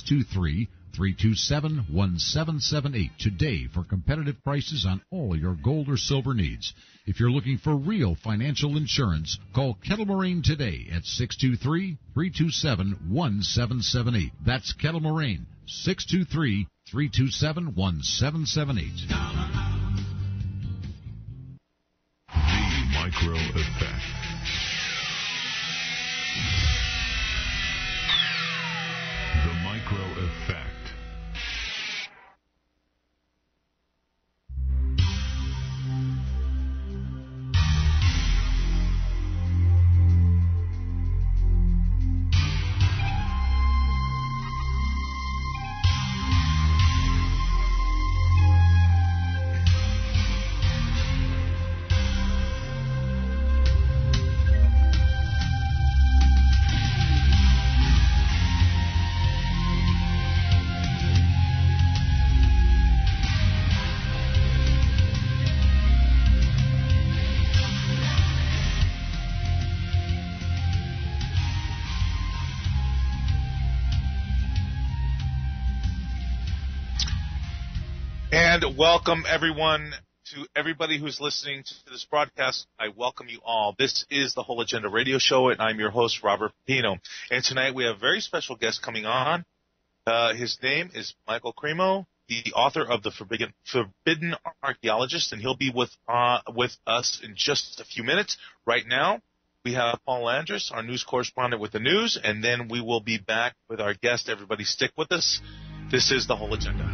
623-327-1778 today for competitive prices on all your gold or silver needs. If you're looking for real financial insurance, call Kettle Moraine today at 623-327-1778. That's Kettle Moraine, 623-327-1778. The Micro Effect. The Micro Effect. And welcome, everyone, to everybody who's listening to this broadcast. I welcome you all. This is the Whole Agenda Radio Show, and I'm your host, Robert Pino. And tonight we have a very special guest coming on. His name is Michael CREMO, the author of The Forbidden Archaeologist, and he'll be with us in just a few minutes. Right now, we have Paul Landris, our news correspondent with the news, and then we will be back with our guest. Everybody stick with us. This is the Whole Agenda.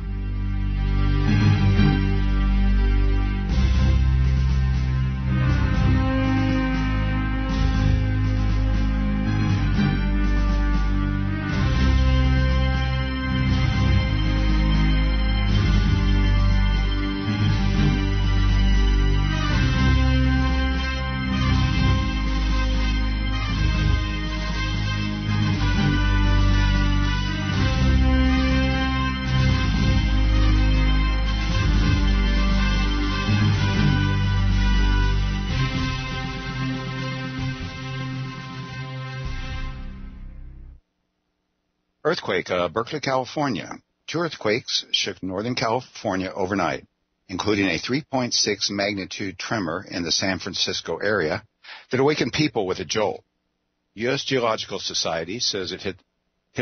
Earthquake, Berkeley, California. 2 earthquakes shook Northern California overnight, including a 3.6 magnitude tremor in the San Francisco area that awakened people with a jolt. U.S. Geological Society says it hit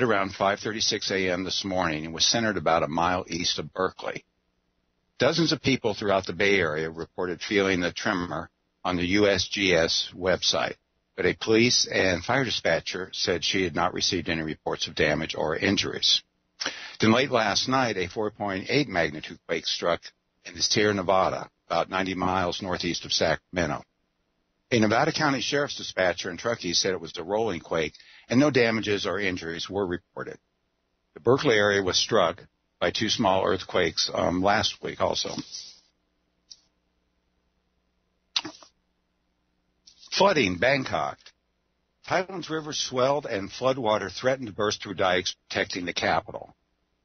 around 5:36 a.m. this morning and was centered about a mile east of Berkeley. Dozens of people throughout the Bay Area reported feeling the tremor on the USGS website, but a police and fire dispatcher said she had not received any reports of damage or injuries. Then late last night, a 4.8 magnitude quake struck in Sierra Nevada, about 90 miles northeast of Sacramento. A Nevada County Sheriff's dispatcher in Truckee said it was a rolling quake, and no damages or injuries were reported. The Berkeley area was struck by 2 small earthquakes last week also. Flooding, Bangkok. Thailand's rivers swelled and floodwater threatened to burst through dikes protecting the capital.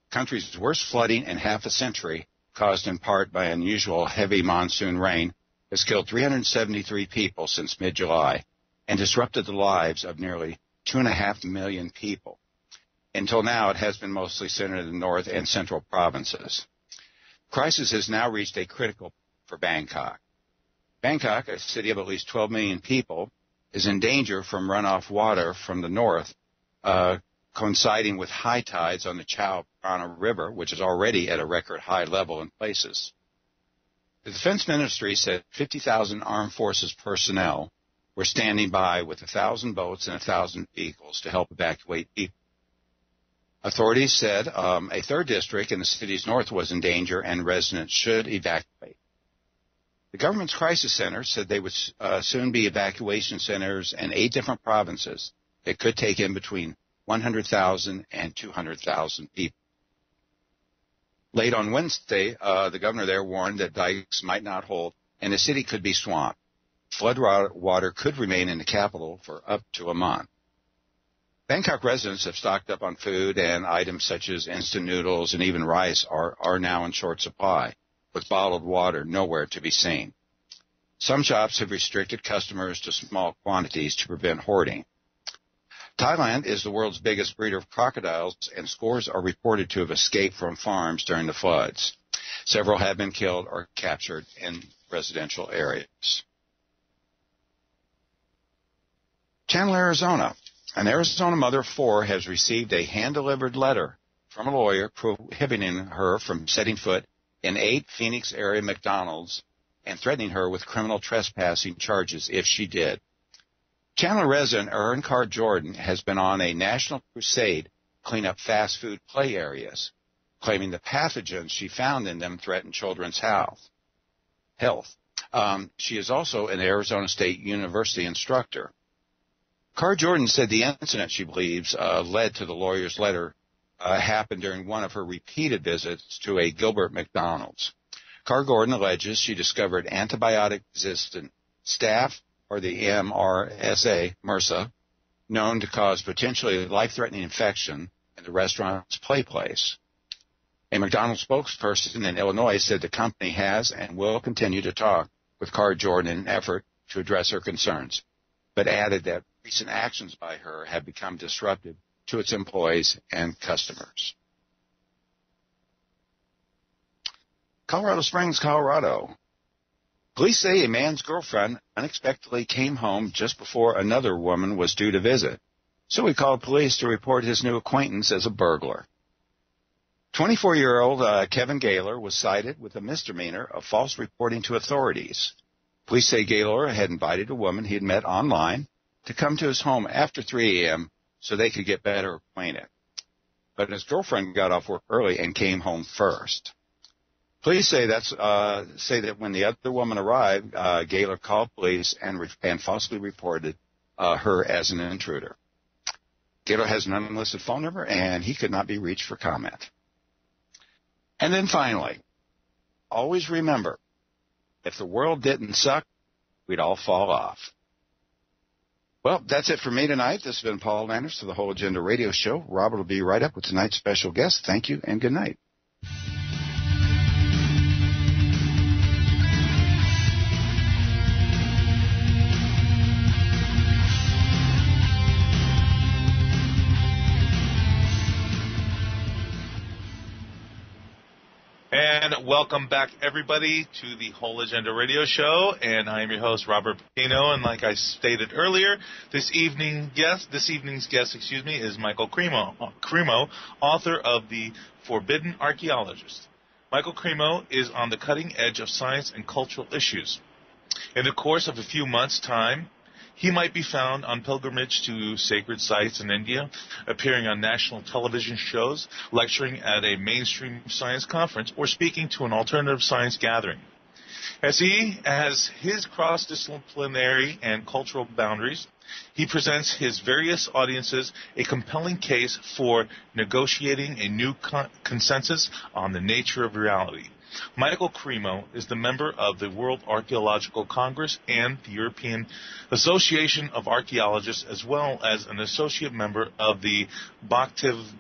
The country's worst flooding in half a century, caused in part by unusual heavy monsoon rain, has killed 373 people since mid-July and disrupted the lives of nearly 2.5 million people. Until now, it has been mostly centered in the north and central provinces. The crisis has now reached a critical for Bangkok. Bangkok, a city of at least 12 million people, is in danger from runoff water from the north, coinciding with high tides on the Chao Phraya River, which is already at a record high level in places. The Defense Ministry said 50,000 armed forces personnel were standing by with 1,000 boats and 1,000 vehicles to help evacuate people. Authorities said a third district in the city's north was in danger and residents should evacuate. The government's crisis center said they would soon be evacuation centers in 8 different provinces that could take in between 100,000 and 200,000 people. Late on Wednesday, the governor there warned that dikes might not hold and the city could be swamped. Flood water could remain in the capital for up to a month. Bangkok residents have stocked up on food, and items such as instant noodles and even rice are now in short supply, with bottled water nowhere to be seen. Some shops have restricted customers to small quantities to prevent hoarding. Thailand is the world's biggest breeder of crocodiles, and scores are reported to have escaped from farms during the floods. Several have been killed or captured in residential areas. Chandler, Arizona. An Arizona mother of 4 has received a hand-delivered letter from a lawyer prohibiting her from setting foot in 8 Phoenix area McDonald's and threatening her with criminal trespassing charges if she did. Chandler resident Erin Carr Jordan has been on a national crusade to clean up fast food play areas, claiming the pathogens she found in them threaten children's health. She is also an Arizona State University instructor. Carr Jordan said the incident, she believes, led to the lawyer's letter happened during one of her repeated visits to a Gilbert McDonald's. Carr Jordan alleges she discovered antibiotic-resistant staph, or the MRSA, known to cause potentially life-threatening infection in the restaurant's place. A McDonald's spokesperson in Illinois said the company has and will continue to talk with Carr Jordan in an effort to address her concerns, but added that recent actions by her have become disruptive to its employees and customers. Colorado Springs, Colorado. Police say a man's girlfriend unexpectedly came home just before another woman was due to visit, so he called police to report his new acquaintance as a burglar. 24-year-old Kevin Gaylor was cited with a misdemeanor of false reporting to authorities. Police say Gaylor had invited a woman he had met online to come to his home after 3 a.m. so they could get better acquainted. But his girlfriend got off work early and came home first. Police say that when the other woman arrived, Gaylor called police and falsely reported her as an intruder. Gaylor has an unlisted phone number, and he could not be reached for comment. And then finally, always remember, if the world didn't suck, we'd all fall off. Well, that's it for me tonight. This has been Paul Landers for the Whole Agenda Radio Show. Robert will be right up with tonight's special guest. Thank you and good night. And welcome back, everybody, to the Whole Agenda Radio Show. And I am your host, Robert Pino. And like I stated earlier, this evening's guest, is Michael CREMO, author of The Forbidden Archaeologist. Michael CREMO is on the cutting edge of science and cultural issues. In the course of a few months' time, he might be found on pilgrimage to sacred sites in India, appearing on national television shows, lecturing at a mainstream science conference, or speaking to an alternative science gathering. As he has his cross-disciplinary and cultural boundaries, he presents his various audiences a compelling case for negotiating a new consensus on the nature of reality. Michael CREMO is the member of the World Archaeological Congress and the European Association of Archaeologists, as well as an associate member of the Bhaktivedanta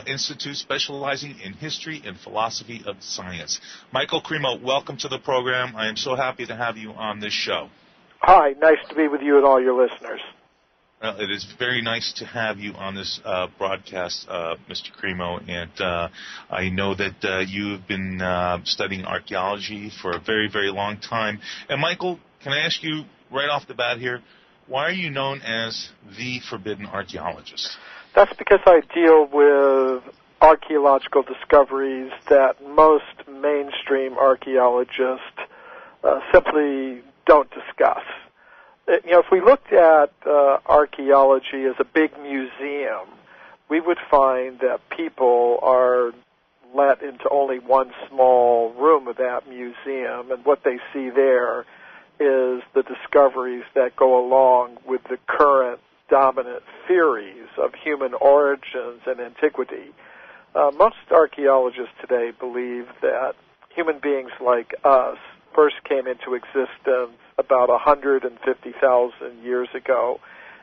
Institute, specializing in history and philosophy of science. Michael CREMO, welcome to the program. I am so happy to have you on this show. Hi, nice to be with you and all your listeners. It is very nice to have you on this broadcast, Mr. CREMO, and I know that you've been studying archaeology for a very, very long time. And Michael, can I ask you right off the bat here, why are you known as the Forbidden Archaeologist? That's because I deal with archaeological discoveries that most mainstream archaeologists simply don't discuss. You know, if we looked at archaeology as a big museum, we would find that people are let into only one small room of that museum, and what they see there is the discoveries that go along with the current dominant theories of human origins and antiquity. Most archaeologists today believe that human beings like us first came into existence about 150,000 years ago,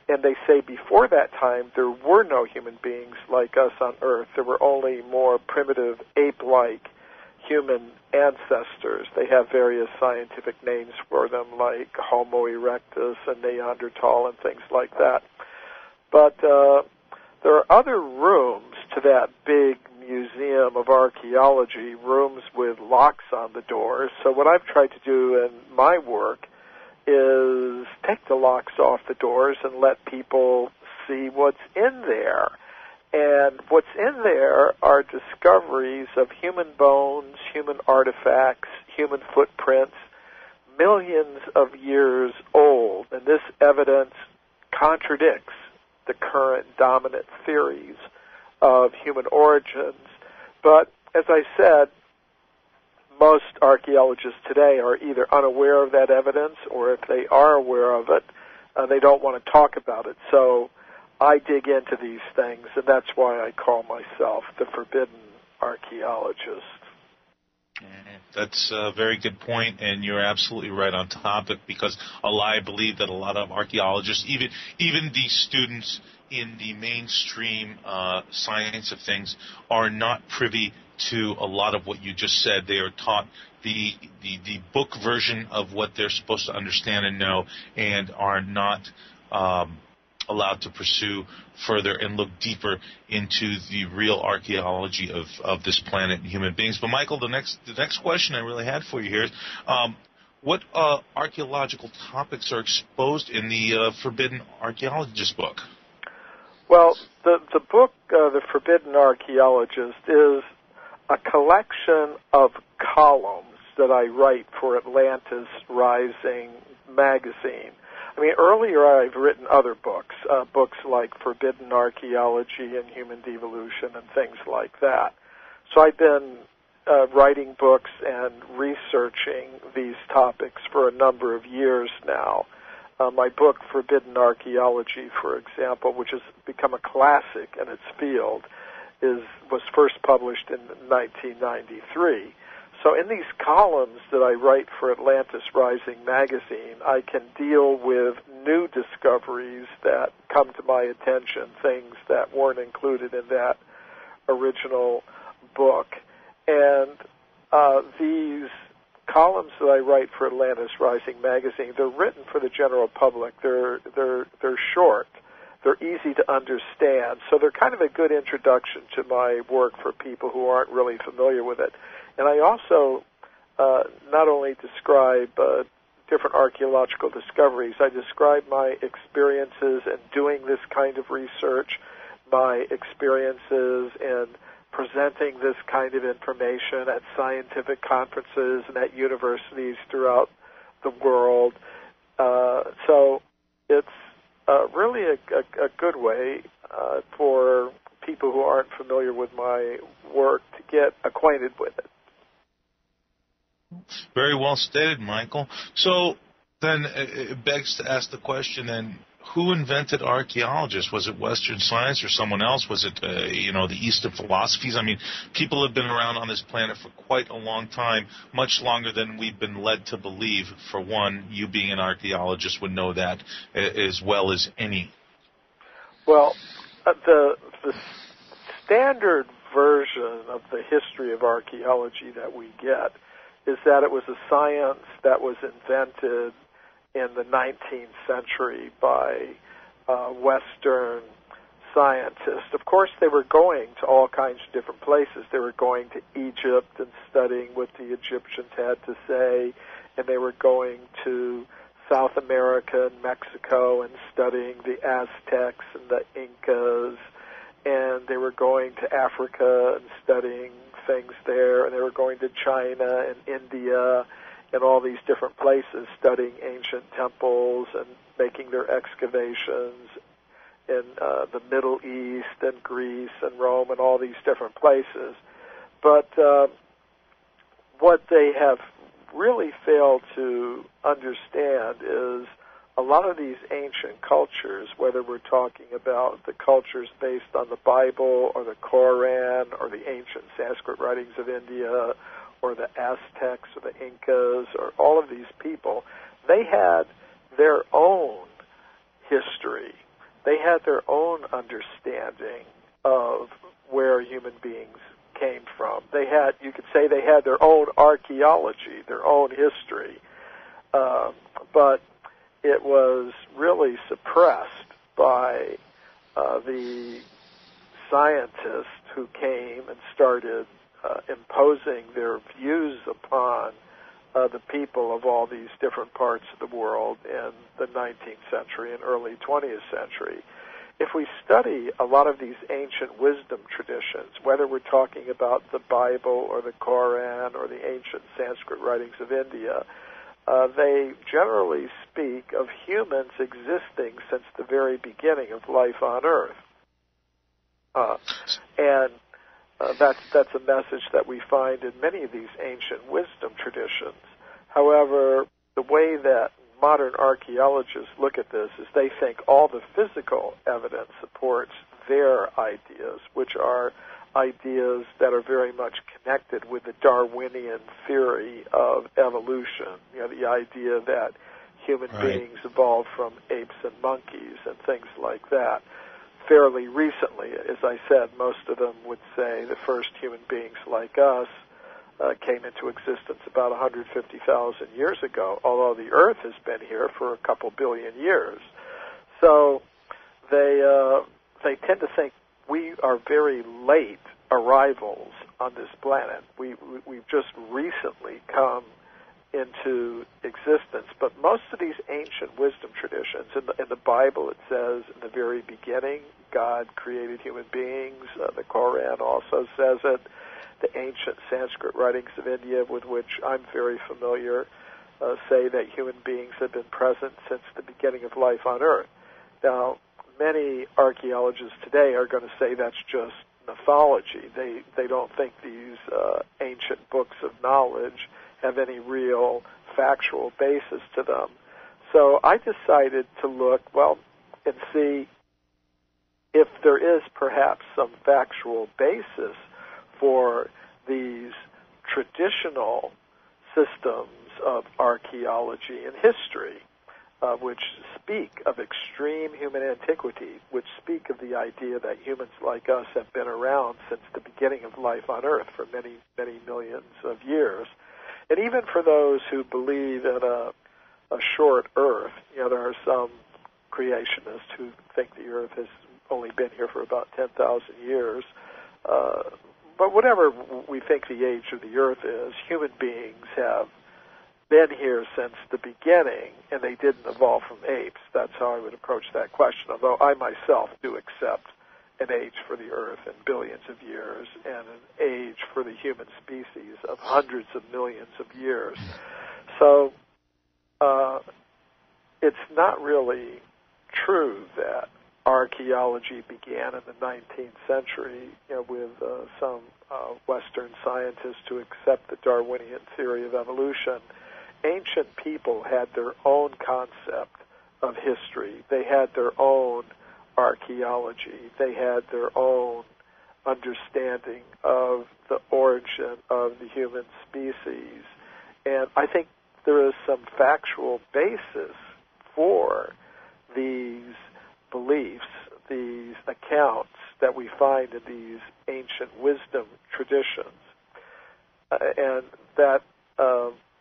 and they say before that time there were no human beings like us on Earth. There were only more primitive ape-like human ancestors. They have various scientific names for them, like Homo erectus and Neanderthal and things like that. But there are other rooms to that big museum of archaeology, rooms with locks on the doors. So what I've tried to do in my work is take the locks off the doors and let people see what's in there. And what's in there are discoveries of human bones, human artifacts, human footprints, millions of years old. And this evidence contradicts the current dominant theories of human origins. But as I said, most archaeologists today are either unaware of that evidence, or if they are aware of it, they don't want to talk about it. So I dig into these things, and that's why I call myself the forbidden archaeologist. That's a very good point, and you're absolutely right on topic, because I believe that a lot of archaeologists, even the students in the mainstream science of things, are not privy to a lot of what you just said. They are taught the book version of what they're supposed to understand and know, and are not allowed to pursue further and look deeper into the real archaeology of this planet and human beings. But Michael, the next question I really had for you here is, what archaeological topics are exposed in the Forbidden Archaeologist book? Well, the book, The Forbidden Archaeologist, is a collection of columns that I write for Atlantis Rising magazine. I mean, earlier I've written other books, books like Forbidden Archaeology and Human Devolution and things like that. So I've been writing books and researching these topics for a number of years now. My book, Forbidden Archaeology, for example, which has become a classic in its field, was first published in 1993. So in these columns that I write for Atlantis Rising magazine, I can deal with new discoveries that come to my attention, things that weren't included in that original book. And these columns that I write for Atlantis Rising magazine, they're written for the general public. They're short. They're easy to understand. So they're kind of a good introduction to my work for people who aren't really familiar with it. And I also not only describe different archaeological discoveries, I describe my experiences in doing this kind of research, my experiences in presenting this kind of information at scientific conferences and at universities throughout the world. So it's really a good way for people who aren't familiar with my work to get acquainted with it. Very well stated, Michael. So then it begs to ask the question then, who invented archaeologists? Was it Western science or someone else? Was it, the Eastern philosophies? I mean, people have been around on this planet for quite a long time, much longer than we've been led to believe. For one, you being an archaeologist would know that as well as any. Well, the standard version of the history of archaeology that we get is that it was a science that was invented in the 19th century by Western scientists. Of course, they were going to all kinds of different places. They were going to Egypt and studying what the Egyptians had to say, and they were going to South America and Mexico and studying the Aztecs and the Incas, and they were going to Africa and studying things there, and they were going to China and India and all these different places, studying ancient temples and making their excavations in the Middle East and Greece and Rome and all these different places. But what they have really failed to understand is a lot of these ancient cultures, whether we're talking about the cultures based on the Bible or the Koran or the ancient Sanskrit writings of India or the Aztecs or the Incas or all of these people, they had their own history. They had their own understanding of where human beings came from. You could say they had their own archaeology, their own history, but it was really suppressed by the scientists who came and started imposing their views upon the people of all these different parts of the world in the 19th century and early 20th century. If we study a lot of these ancient wisdom traditions, whether we're talking about the Bible or the Koran or the ancient Sanskrit writings of India, they generally speak of humans existing since the very beginning of life on Earth. And that's a message that we find in many of these ancient wisdom traditions. However, the way that modern archaeologists look at this is they think all the physical evidence supports their ideas, which are ideas that are very much connected with the Darwinian theory of evolution. The idea that human beings evolved from apes and monkeys and things like that. Fairly recently, as I said, most of them would say the first human beings like us came into existence about 150,000 years ago, although the Earth has been here for a couple billion years. So they tend to think we are very late arrivals on this planet. We've just recently come into existence. But most of these ancient wisdom traditions, in the Bible it says in the very beginning, God created human beings. The Koran also says it. The ancient Sanskrit writings of India, with which I'm very familiar, say that human beings have been present since the beginning of life on Earth. Now, many archaeologists today are going to say that's just mythology. They don't think these ancient books of knowledge have any real factual basis to them. So I decided to look, and see if there is perhaps some factual basis for these traditional systems of archaeology and history, which speak of extreme human antiquity, which speak of the idea that humans like us have been around since the beginning of life on Earth for many, many millions of years. And even for those who believe in a short Earth, there are some creationists who think the Earth has only been here for about 10,000 years. But whatever we think the age of the Earth is, human beings have been here since the beginning, and they didn't evolve from apes. That's how I would approach that question, although I myself do accept an age for the Earth in billions of years and an age for the human species of hundreds of millions of years. So it's not really true that archaeology began in the 19th century, with some Western scientists who accept the Darwinian theory of evolution. Ancient people had their own concept of history. They had their own archaeology. They had their own understanding of the origin of the human species. And I think there is some factual basis for these beliefs, these accounts that we find in these ancient wisdom traditions. And that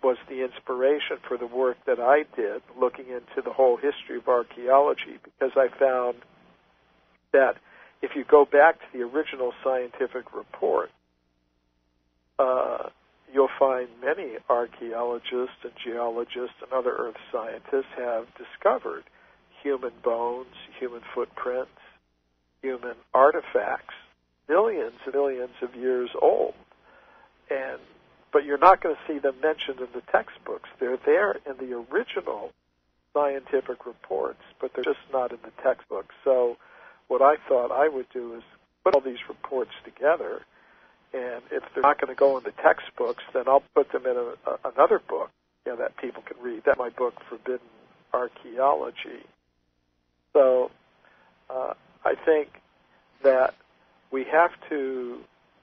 was the inspiration for the work that I did, looking into the whole history of archaeology, because I found that if you go back to the original scientific report, you'll find many archaeologists and geologists and other earth scientists have discovered human bones, human footprints, human artifacts, millions and millions of years old. But you're not going to see them mentioned in the textbooks. They're there in the original scientific reports, but they're just not in the textbooks. So what I thought I would do is put all these reports together, and if they're not going to go in the textbooks, then I'll put them in another book that people can read. That's my book, Forbidden Archaeology. So I think that we have to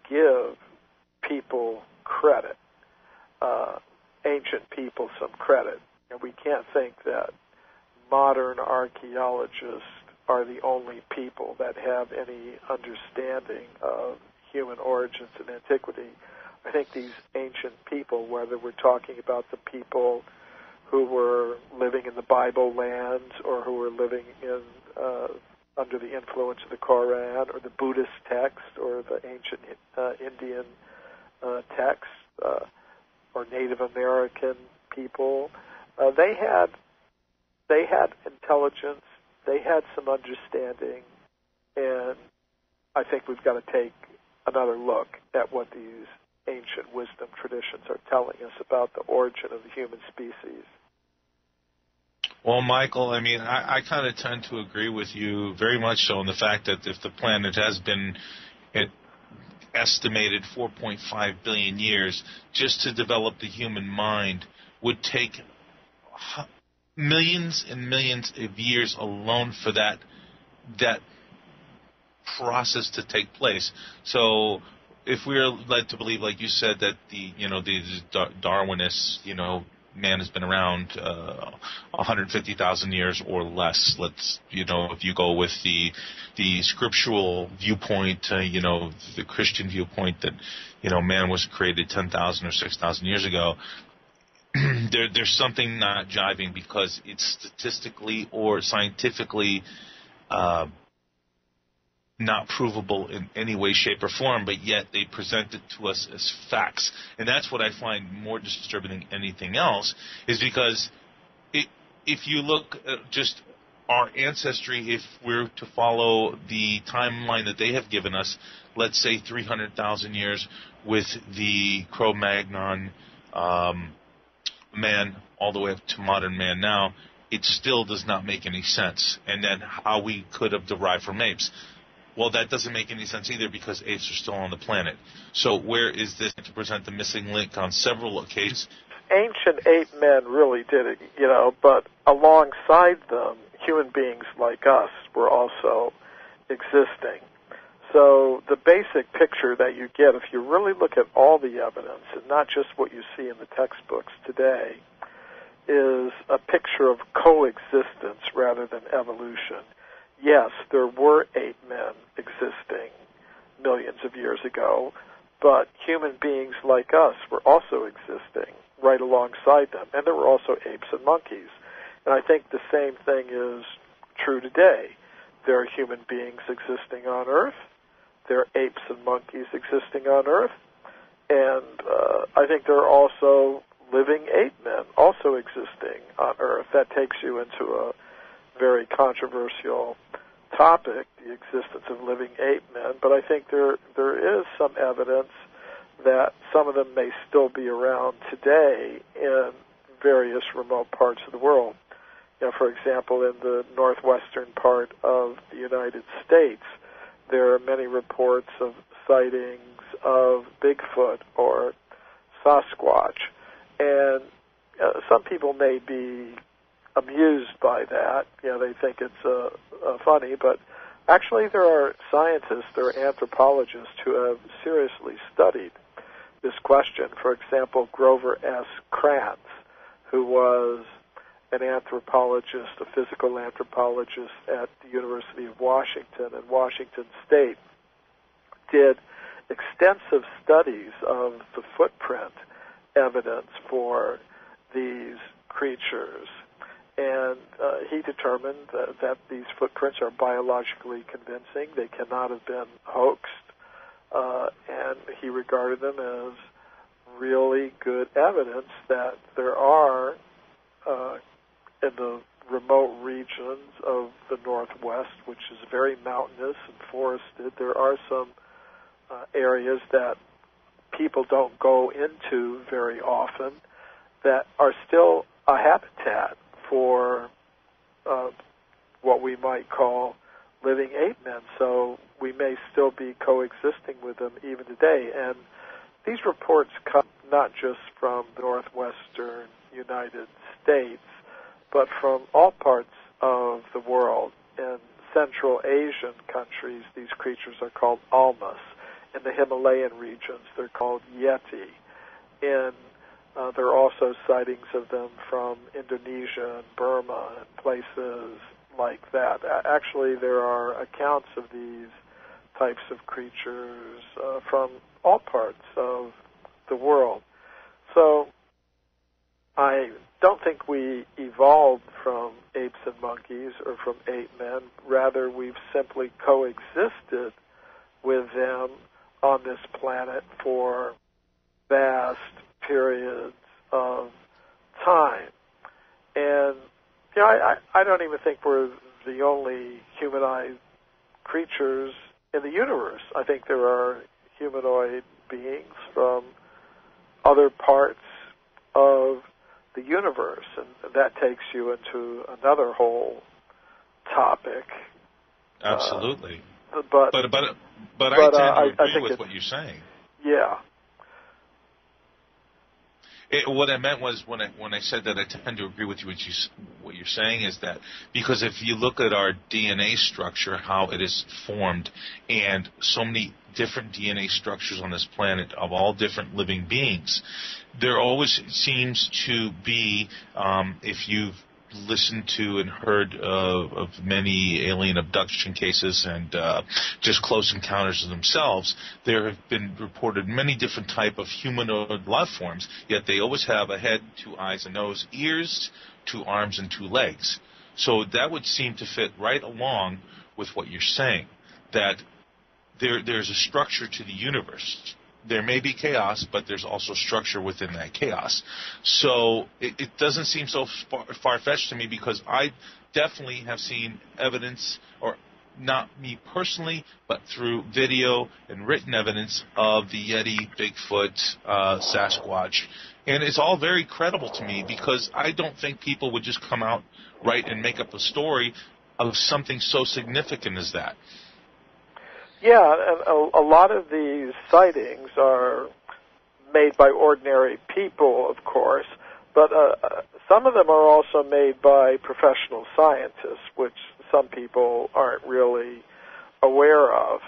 give people credit, ancient people some credit. And we can't think that modern archaeologists are the only people that have any understanding of human origins and antiquity, I think these ancient people, whether we're talking about the people who were living in the Bible lands or who were living in under the influence of the Koran or the Buddhist text or the ancient Indian text or Native American people, they had intelligence, they had some understanding, and I think we've got to take another look at what these ancient wisdom traditions are telling us about the origin of the human species. Well, Michael, I mean, I kind of tend to agree with you very much so in the fact that if the planet has been estimated 4.5 billion years, just to develop the human mind would take millions and millions of years alone for that process to take place. So if we're led to believe, like you said, that the Darwinists, man has been around 150,000 years or less. Let's, if you go with the scriptural viewpoint, the Christian viewpoint that, man was created 10,000 or 6,000 years ago, there's something not jiving because it's statistically or scientifically not provable in any way, shape, or form, but yet they present it to us as facts. And that's what I find more disturbing than anything else, is because if you look at just our ancestry, if we're to follow the timeline that they have given us, let's say 300,000 years with the Cro-Magnon man all the way up to modern man now, it still does not make any sense. And then how we could have derived from apes. Well, that doesn't make any sense either because apes are still on the planet. So where is this to present the missing link on several occasions? Ancient ape men really did it, but alongside them, human beings like us were also existing. So the basic picture that you get, if you really look at all the evidence, and not just what you see in the textbooks today, is a picture of coexistence rather than evolution. Yes, there were ape men existing millions of years ago, but human beings like us were also existing right alongside them, and there were also apes and monkeys. And I think the same thing is true today. There are human beings existing on Earth, there are apes and monkeys existing on Earth, and I think there are also living ape men also existing on Earth. That takes you into a very controversial topic, the existence of living ape men, but I think there is some evidence that some of them may still be around today in various remote parts of the world. For example, in the northwestern part of the United States, there are many reports of sightings of Bigfoot or Sasquatch, and some people may be amused by that. They think it's funny, but actually there are scientists, there are anthropologists who have seriously studied this question. For example, Grover S. Krantz, who was an anthropologist, a physical anthropologist at the University of Washington in Washington State, did extensive studies of the footprint evidence for these creatures. And he determined that these footprints are biologically convincing. They cannot have been hoaxed. And he regarded them as really good evidence that there are, in the remote regions of the Northwest, which is very mountainous and forested, there are some areas that people don't go into very often that are still a habitat for what we might call living ape men. So we may still be coexisting with them even today. And these reports come not just from the northwestern United States, but from all parts of the world. In Central Asian countries, these creatures are called almas. In the Himalayan regions, they're called yeti. There are also sightings of them from Indonesia and Burma and places like that. Actually, there are accounts of these types of creatures from all parts of the world. So I don't think we evolved from apes and monkeys or from ape men. Rather, we've simply coexisted with them on this planet for vast periods of time. And I don't even think we're the only humanized creatures in the universe. I think there are humanoid beings from other parts of the universe, and that takes you into another whole topic. Absolutely. But I tend to agree with what you're saying. Yeah. What I meant was when I said that I tend to agree with you, what you're saying is that because if you look at our DNA structure, how it is formed, and so many different DNA structures on this planet of all different living beings, there always seems to be, if you've listened to and heard of many alien abduction cases and just close encounters themselves, there have been reported many different type of humanoid life forms, yet they always have a head, 2 eyes, a nose, ears, 2 arms, and 2 legs. So that would seem to fit right along with what you're saying, that there's a structure to the universe. There may be chaos, but there's also structure within that chaos. So it doesn't seem so far-fetched to me, because I definitely have seen evidence, or not me personally, but through video and written evidence of the Yeti, Bigfoot, Sasquatch. And it's all very credible to me, because I don't think people would just come out right and make up a story of something so significant as that. Yeah, and a lot of these sightings are made by ordinary people, of course, but some of them are also made by professional scientists, which some people aren't really aware of.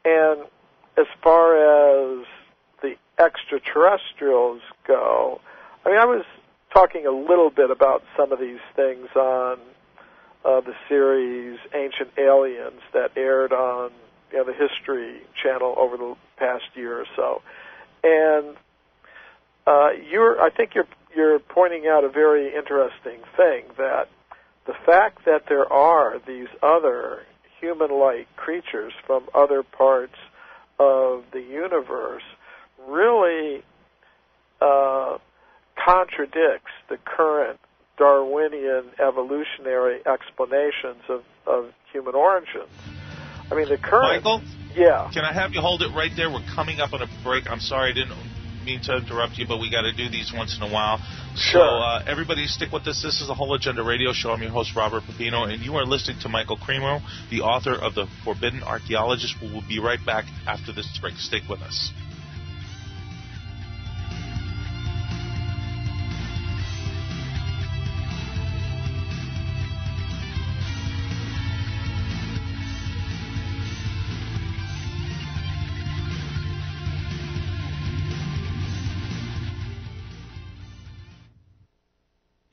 And as far as the extraterrestrials go, I mean, I was talking a little bit about some of these things on the series Ancient Aliens that aired on the History Channel over the past year or so, and I think you're pointing out a very interesting thing, that the fact that there are these other human-like creatures from other parts of the universe really contradicts the current Darwinian evolutionary explanations of human origins. I mean, the current... Michael? Yeah. Can I have you hold it right there? We're coming up on a break. I'm sorry, I didn't mean to interrupt you, but we got to do these once in a while. Sure. So everybody stick with us. This is the Whole Agenda Radio Show. I'm your host, Robert Pepino, and you are listening to Michael CREMO, the author of The Forbidden Archaeologist. We will be right back after this break. Stick with us.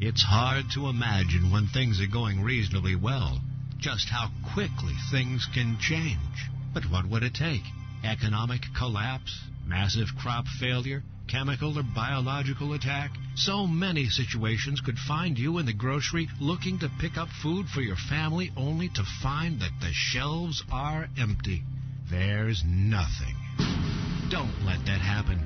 It's hard to imagine, when things are going reasonably well, just how quickly things can change. But what would it take? Economic collapse? Massive crop failure? Chemical or biological attack? So many situations could find you in the grocery looking to pick up food for your family, only to find that the shelves are empty. There's nothing. Don't let that happen.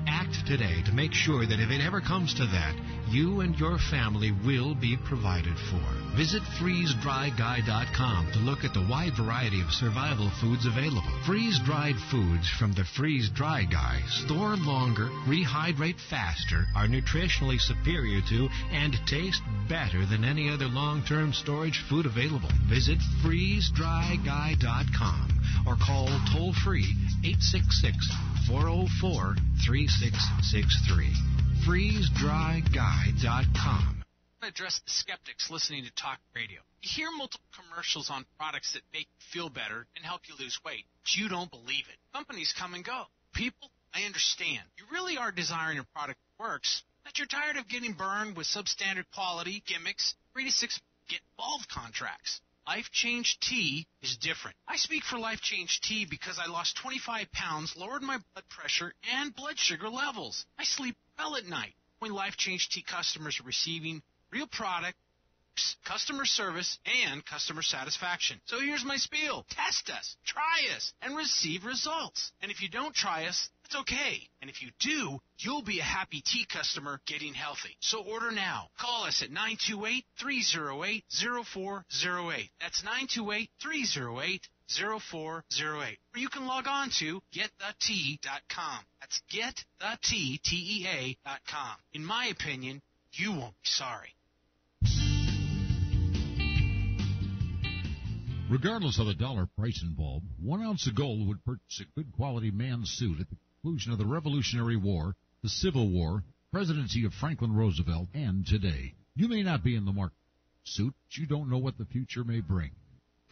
Act today to make sure that if it ever comes to that, you and your family will be provided for. Visit freezedryguy.com to look at the wide variety of survival foods available. Freeze-dried foods from the Freeze Dry Guy store longer, rehydrate faster, are nutritionally superior to, and taste better than any other long-term storage food available. Visit freezedryguy.com or call toll-free 866-404-3663. freezedryguy.com. Address the skeptics listening to talk radio. You hear multiple commercials on products that make you feel better and help you lose weight, but you don't believe it. Companies come and go. People, I understand. You really are desiring a product that works, but you're tired of getting burned with substandard quality, gimmicks, 3 to 6 get-involved contracts. Life Change Tea is different. I speak for Life Change Tea because I lost 25 pounds, lowered my blood pressure and blood sugar levels. I sleep well at night. When Life Change Tea customers are receiving real product, customer service, and customer satisfaction. So here's my spiel. Test us, try us, and receive results. And if you don't try us, it's okay. And if you do, you'll be a happy tea customer getting healthy. So order now. Call us at 928-308-0408. That's 928-308-0408. Or you can log on to getthetea.com. That's getthetea.com. In my opinion, you won't be sorry. Regardless of the dollar price involved, 1 ounce of gold would purchase a good quality man's suit at the conclusion of the Revolutionary War, the Civil War, presidency of Franklin Roosevelt, and today. You may not be in the market for a suit, but you don't know what the future may bring.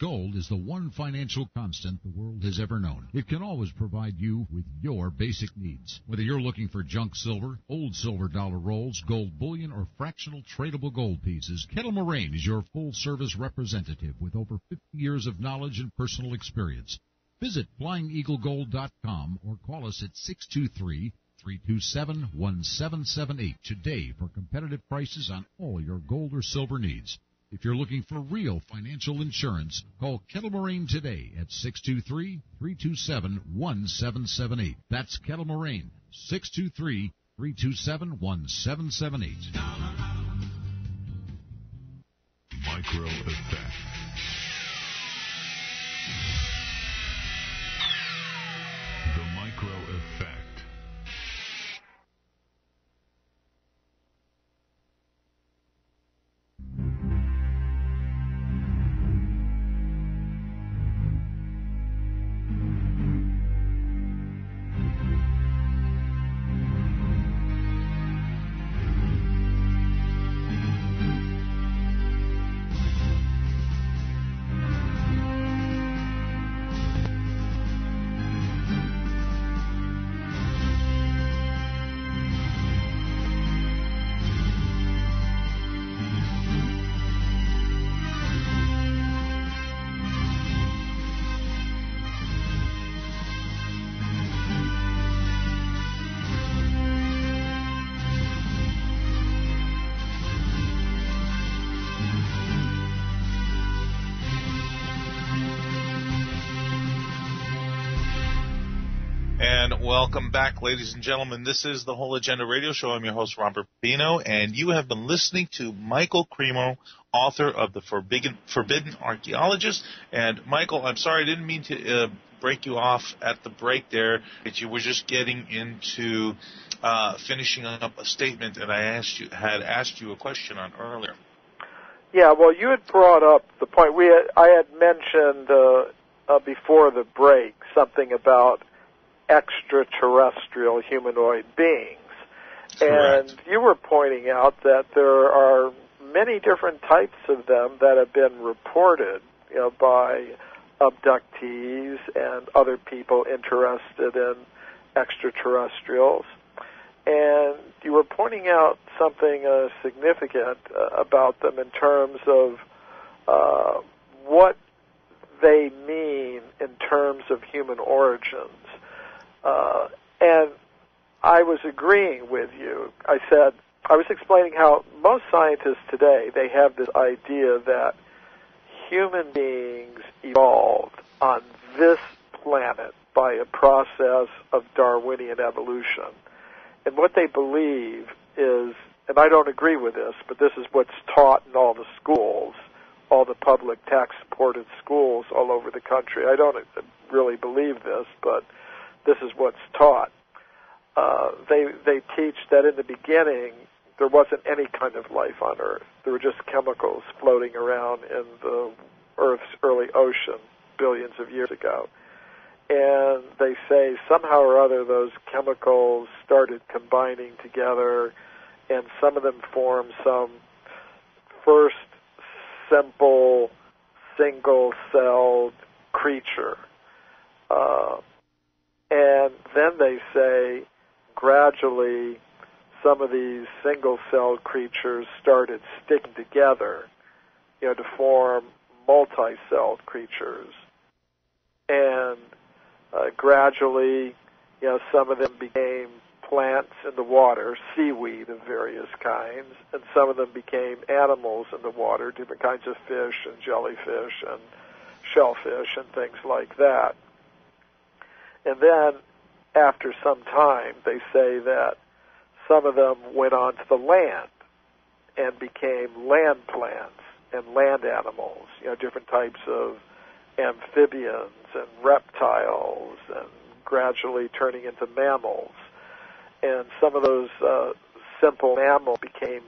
Gold is the one financial constant the world has ever known. It can always provide you with your basic needs. Whether you're looking for junk silver, old silver dollar rolls, gold bullion, or fractional tradable gold pieces, Kettle Moraine is your full-service representative with over 50 years of knowledge and personal experience. Visit FlyingEagleGold.com or call us at 623-327-1778 today for competitive prices on all your gold or silver needs. If you're looking for real financial insurance, call Kettle Moraine today at 623-327-1778. That's Kettle Moraine, 623-327-1778. Micro Effect. The Micro Effect. Welcome back, ladies and gentlemen. This is the Whole Agenda Radio Show. I'm your host, Robert Pino, and you have been listening to Michael CREMO, author of The Forbidden Archaeologist. And, Michael, I'm sorry, I didn't mean to break you off at the break there. You were just getting into finishing up a statement that I had asked you a question on earlier. Yeah, well, you had brought up the point. I had mentioned before the break something about extraterrestrial humanoid beings. Correct. And you were pointing out that there are many different types of them that have been reported, by abductees and other people interested in extraterrestrials. And you were pointing out something significant about them in terms of what they mean in terms of human origins. And I was agreeing with you. I was explaining how most scientists today, they have this idea that human beings evolved on this planet by a process of Darwinian evolution. And what they believe is, and I don't agree with this, but this is what's taught in all the schools, all the public tax-supported schools all over the country. I don't really believe this, but this is what's taught. They teach that in the beginning there wasn't any kind of life on Earth. There were just chemicals floating around in the Earth's early ocean billions of years ago. And they say somehow or other those chemicals started combining together, and some of them formed some first simple single-celled creature. And then they say gradually some of these single-celled creatures started sticking together, to form multi-celled creatures. And gradually, some of them became plants in the water, seaweed of various kinds, and some of them became animals in the water, different kinds of fish and jellyfish and shellfish and things like that. And then, after some time, they say that some of them went on to the land and became land plants and land animals, different types of amphibians and reptiles, and gradually turning into mammals. And some of those simple mammals became,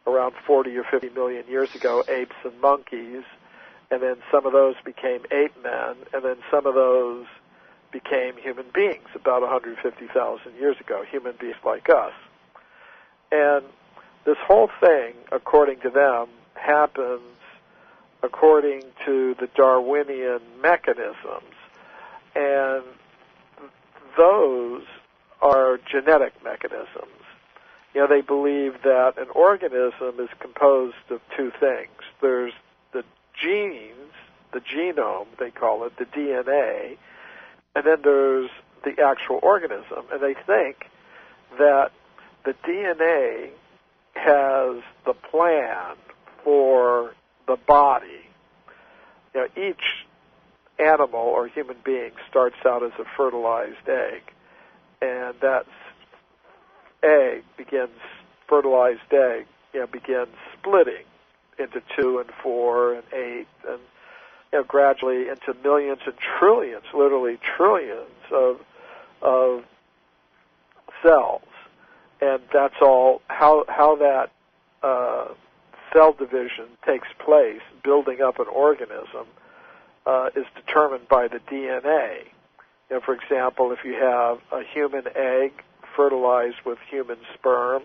around 40 or 50 million years ago, apes and monkeys, and then some of those became ape men, and then some of those became human beings about 150,000 years ago, human beings like us. And this whole thing, according to them, happens according to the Darwinian mechanisms, and those are genetic mechanisms. They believe that an organism is composed of two things. There's the genes, the genome, they call it, the DNA, and then there's the actual organism. And they think that the DNA has the plan for the body. Each animal or human being starts out as a fertilized egg, and that fertilized egg begins splitting into 2 and 4 and 8 and gradually into millions and trillions, literally trillions of cells. And that's all how that cell division takes place, building up an organism, is determined by the DNA. For example, if you have a human egg fertilized with human sperm,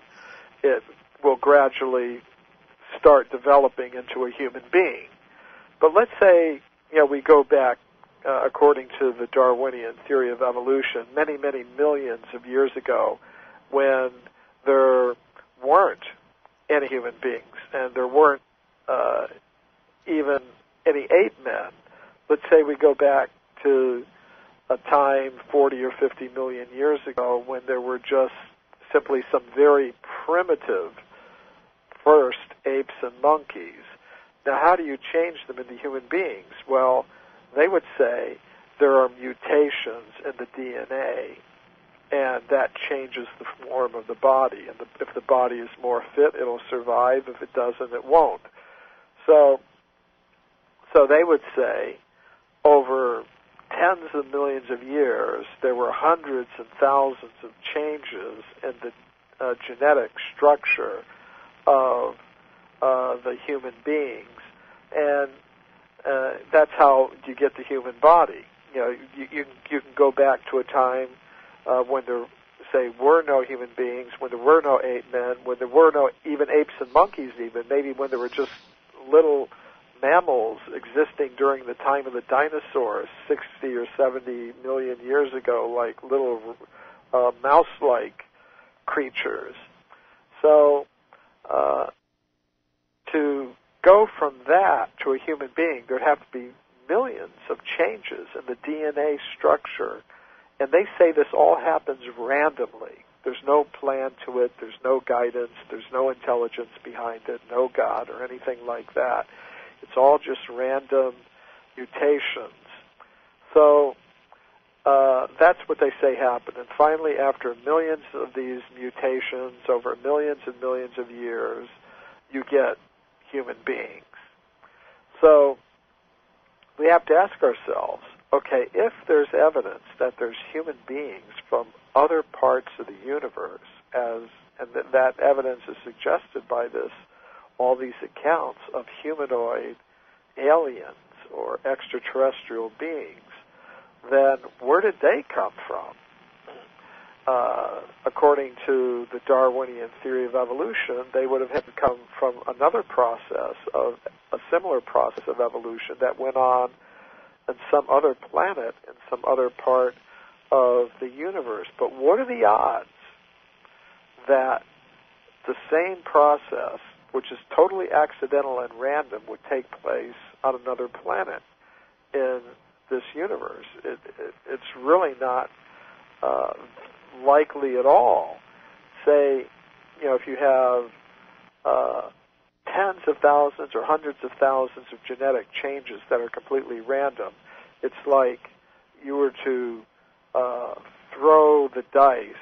it will gradually start developing into a human being. But let's say, we go back, according to the Darwinian theory of evolution, many, many millions of years ago, when there weren't any human beings, and there weren't even any ape men. Let's say we go back to a time 40 or 50 million years ago when there were just simply some very primitive first apes and monkeys. Now, how do you change them into human beings? Well, they would say there are mutations in the DNA, and that changes the form of the body. And if the body is more fit, it'll survive. If it doesn't, it won't. So they would say over tens of millions of years, there were hundreds and thousands of changes in the genetic structure of the human beings, and that's how you get the human body. You can go back to a time when there, were no human beings, when there were no ape men, when there were no even apes and monkeys even, maybe when there were just little mammals existing during the time of the dinosaurs, 60 or 70 million years ago, like little mouse-like creatures. So to go from that to a human being, there'd have to be millions of changes in the DNA structure. And they say this all happens randomly. There's no plan to it. There's no guidance. There's no intelligence behind it, no God or anything like that. It's all just random mutations. So that's what they say happened. And finally, after millions of these mutations over millions and millions of years, you get human beings. So we have to ask ourselves, okay, if there's evidence that there's human beings from other parts of the universe, and that evidence is suggested by all these accounts of humanoid aliens or extraterrestrial beings, then where did they come from? According to the Darwinian theory of evolution, they would have had to come from another process, of a similar process of evolution that went on on some other planet in some other part of the universe. But what are the odds that the same process, which is totally accidental and random, would take place on another planet in this universe. It's really not likely at all. Say, if you have tens of thousands or hundreds of thousands of genetic changes that are completely random, it's like you were to throw the dice,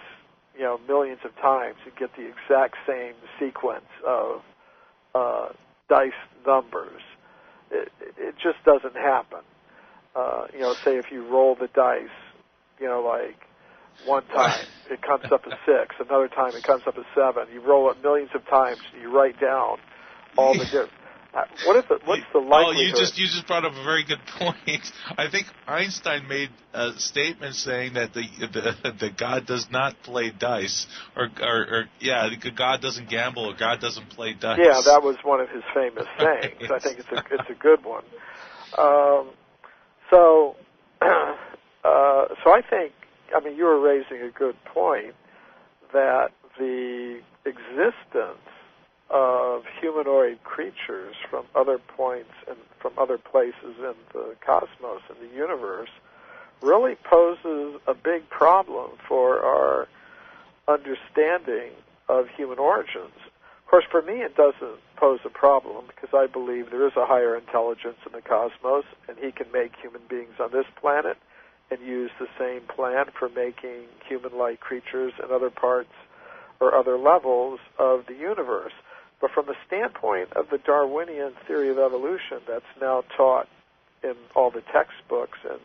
millions of times and get the exact same sequence of dice numbers. It just doesn't happen. Say if you roll the dice, like one time it comes up as 6, another time it comes up as 7. You roll it millions of times. You write down all the different. What's the likelihood? Oh, you just brought up a very good point. I think Einstein made a statement saying that the God does not play dice, or God doesn't gamble, or God doesn't play dice. Yeah, that was one of his famous sayings. I think it's a good one. So I think, you were raising a good point that the existence of humanoid creatures from other points and from other places in the cosmos and the universe really poses a big problem for our understanding of human origins. Of course, for me, it doesn't pose a problem because I believe there is a higher intelligence in the cosmos, and he can make human beings on this planet and use the same plan for making human-like creatures in other parts or other levels of the universe. But from the standpoint of the Darwinian theory of evolution that's now taught in all the textbooks and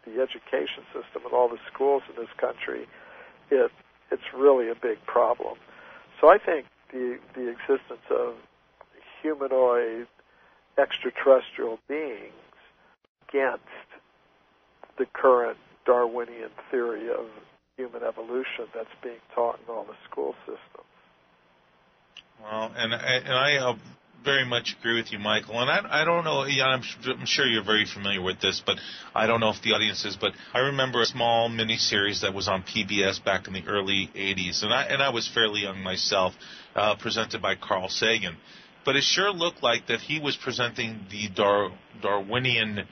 the education system in all the schools in this country, it's really a big problem. So I think the existence of humanoid extraterrestrial beings against the current Darwinian theory of human evolution that's being taught in all the school systems. Well, and I very much agree with you, Michael. And I don't know, I'm sure you're very familiar with this, but I don't know if the audience is. But I remember a small mini-series that was on PBS back in the early 80s, and I was fairly young myself, presented by Carl Sagan. But it sure looked like that he was presenting the Darwinian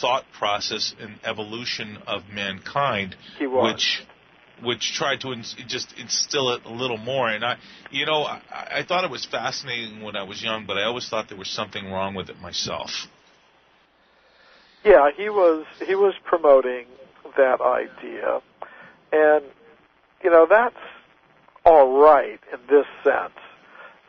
thought process and evolution of mankind, He was. which tried to just instill it a little more. And I thought it was fascinating when I was young, but I always thought there was something wrong with it myself. Yeah, he was promoting that idea, and that's all right in this sense.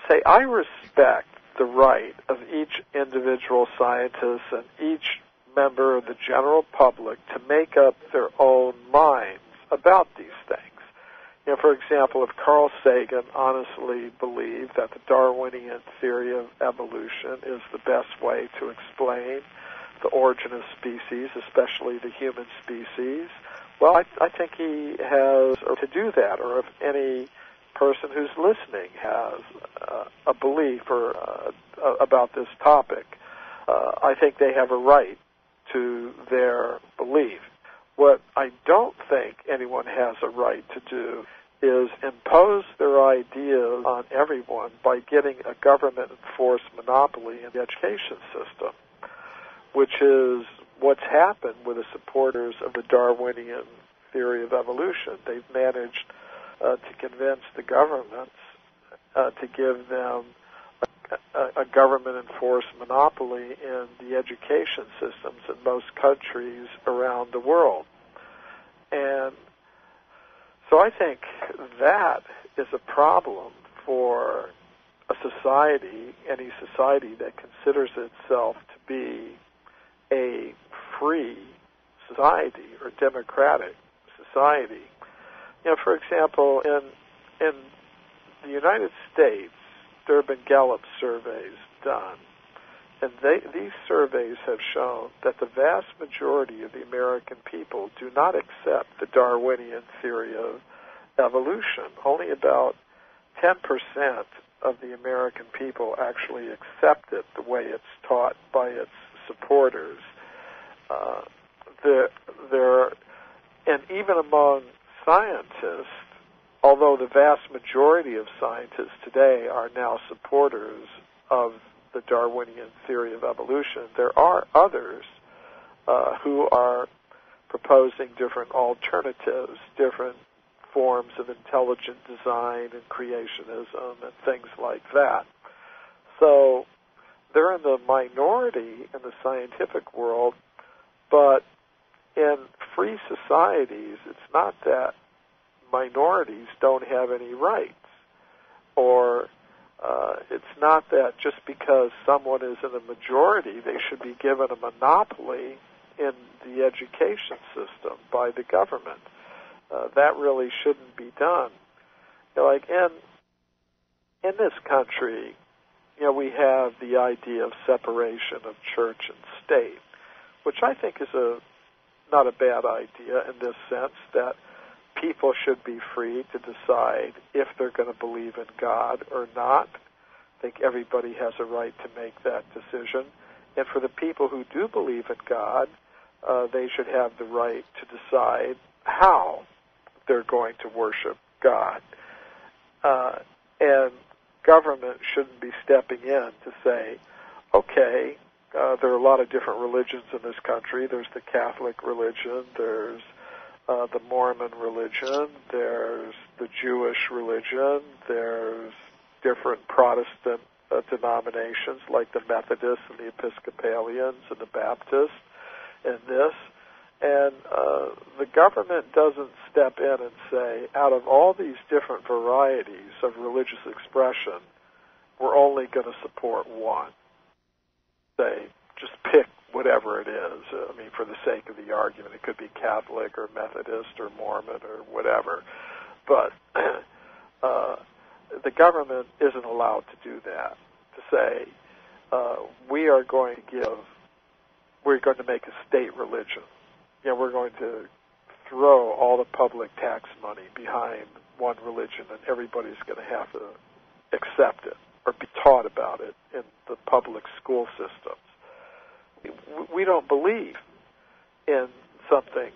Say, I respect the right of each individual scientist and each member of the general public to make up their own minds about these things. For example, if Carl Sagan honestly believed that the Darwinian theory of evolution is the best way to explain the origin of species, especially the human species, well, I think he has to do that, or if any person who's listening has a belief or about this topic, I think they have a right to their belief. What I don't think anyone has a right to do is impose their ideas on everyone by getting a government-enforced monopoly in the education system, which is what's happened with the supporters of the Darwinian theory of evolution. They've managed to convince the governments to give them a government-enforced monopoly in the education systems in most countries around the world. And so I think that is a problem for a society, any society that considers itself to be a free society or democratic society. For example, in the United States, there have been Gallup surveys done, and these surveys have shown that the vast majority of the American people do not accept the Darwinian theory of evolution. Only about 10% of the American people actually accept it the way it's taught by its supporters. And even among scientists, although the vast majority of scientists today are now supporters of the Darwinian theory of evolution, there are others who are proposing different alternatives, different forms of intelligent design and creationism and things like that. So they're in the minority in the scientific world, but in free societies, it's not that minorities don't have any rights, or it's not that just because someone is in a majority, they should be given a monopoly in the education system by the government. That really shouldn't be done. Like in this country, we have the idea of separation of church and state, which I think is not a bad idea in this sense, that people should be free to decide if they're going to believe in God or not. I think everybody has a right to make that decision. And for the people who do believe in God, they should have the right to decide how they're going to worship God. And government shouldn't be stepping in to say, okay, there are a lot of different religions in this country. There's the Catholic religion, there's the Mormon religion, there's the Jewish religion, there's different Protestant denominations like the Methodists and the Episcopalians and the Baptists and this. And the government doesn't step in and say, out of all these different varieties of religious expression, we're only going to support one. Say, just pick whatever it is. I mean, for the sake of the argument, it could be Catholic or Methodist or Mormon or whatever. But the government isn't allowed to do that, to say, we're going to make a state religion. We're going to throw all the public tax money behind one religion, and everybody's going to have to accept it or be taught about it in the public school systems. We don't believe in something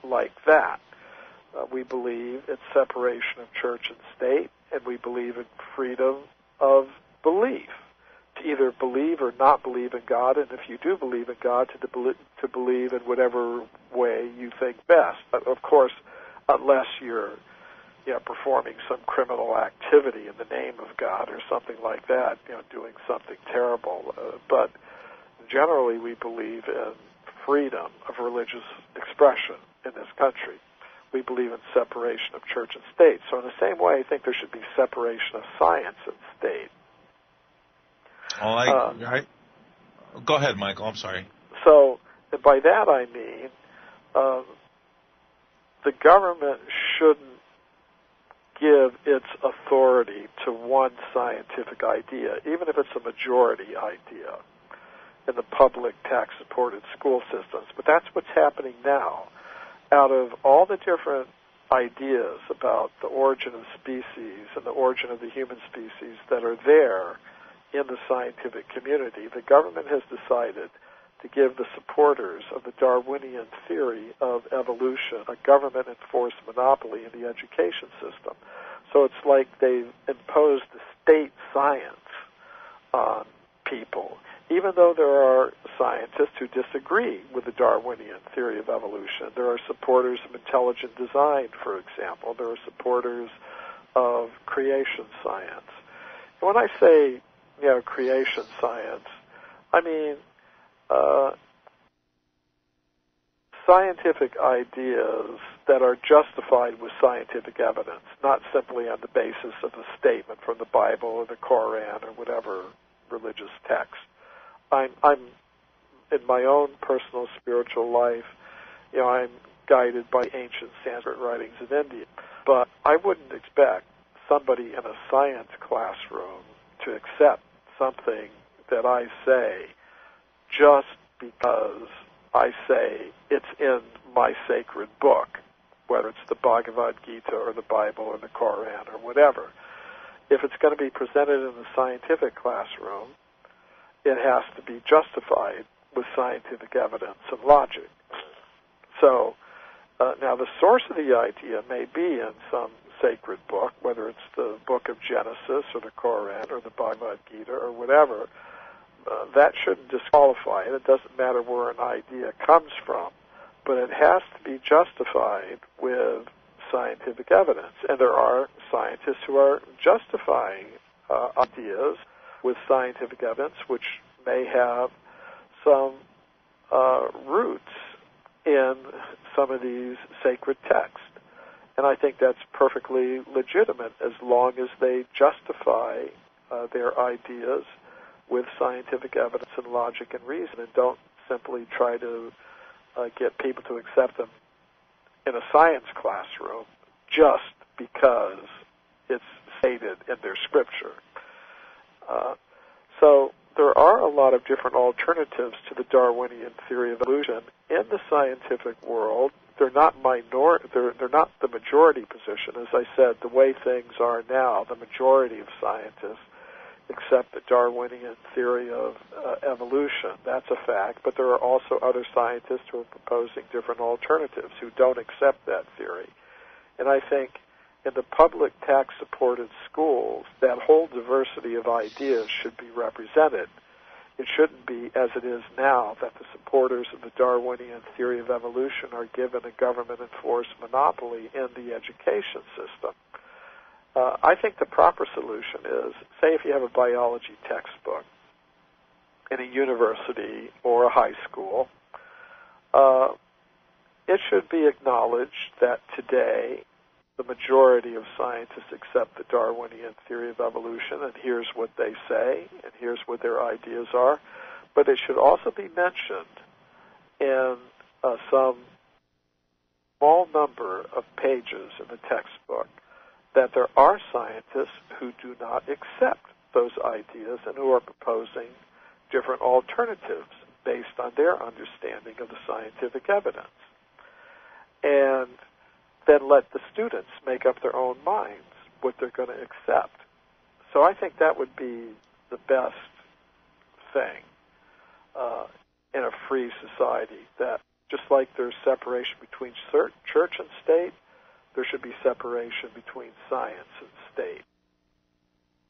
like that. We believe in separation of church and state, and we believe in freedom of belief, to either believe or not believe in God, and if you do believe in God, to believe in whatever way you think best. But of course, unless you're performing some criminal activity in the name of God or something like that, doing something terrible. But generally, we believe in freedom of religious expression in this country. We believe in separation of church and state. So in the same way, I think there should be separation of science and state. Go ahead, Michael. I'm sorry. So by that I mean the government shouldn't give its authority to one scientific idea, even if it's a majority idea in the public tax-supported school systems. But that's what's happening now. Out of all the different ideas about the origin of species and the origin of the human species that are there in the scientific community, the government has decided to give the supporters of the Darwinian theory of evolution a government-enforced monopoly in the education system. So it's like they've imposed the state science on people, even though there are scientists who disagree with the Darwinian theory of evolution. There are supporters of intelligent design, for example. There are supporters of creation science. And when I say creation science, I mean scientific ideas that are justified with scientific evidence, not simply on the basis of a statement from the Bible or the Koran or whatever religious text. I'm in my own personal spiritual life, I'm guided by ancient Sanskrit writings in India, but I wouldn't expect somebody in a science classroom to accept something that I say just because I say it's in my sacred book, whether it's the Bhagavad Gita or the Bible or the Koran or whatever. If it's going to be presented in the scientific classroom, it has to be justified with scientific evidence and logic. So now the source of the idea may be in some sacred book, whether it's the book of Genesis or the Koran or the Bhagavad Gita or whatever, that shouldn't disqualify it. It doesn't matter where an idea comes from, but it has to be justified with scientific evidence. And there are scientists who are justifying ideas with scientific evidence, which may have some roots in some of these sacred texts. And I think that's perfectly legitimate as long as they justify their ideas with scientific evidence and logic and reason, and don't simply try to get people to accept them in a science classroom just because it's stated in their scripture. So there are a lot of different alternatives to the Darwinian theory of evolution in the scientific world. They're not they're not the majority position. As I said, the way things are now, the majority of scientists accept the Darwinian theory of evolution. That's a fact. But there are also other scientists who are proposing different alternatives who don't accept that theory. And I think in the public tax-supported schools, that whole diversity of ideas should be represented. It shouldn't be, as it is now, that the supporters of the Darwinian theory of evolution are given a government-enforced monopoly in the education system. I think the proper solution is, say if you have a biology textbook in a university or a high school, it should be acknowledged that today the majority of scientists accept the Darwinian theory of evolution, and here's what they say, and here's what their ideas are. But it should also be mentioned in some small number of pages in the textbook that there are scientists who do not accept those ideas and who are proposing different alternatives based on their understanding of the scientific evidence. And then let the students make up their own minds what they're going to accept. So I think that would be the best thing in a free society, that just like there's separation between church and state, there should be separation between science and state.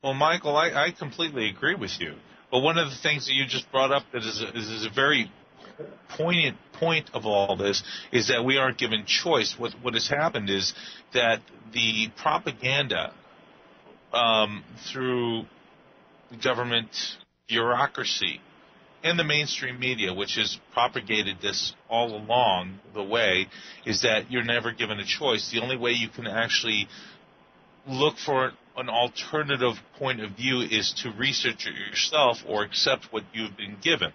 Well, Michael, I completely agree with you. But one of the things that you just brought up that is a very poignant point of all this is that we aren't given choice. What has happened is that the propaganda through government bureaucracy and the mainstream media, which has propagated this all along the way, is that you're never given a choice. The only way you can actually look for an alternative point of view is to research it yourself or accept what you've been given.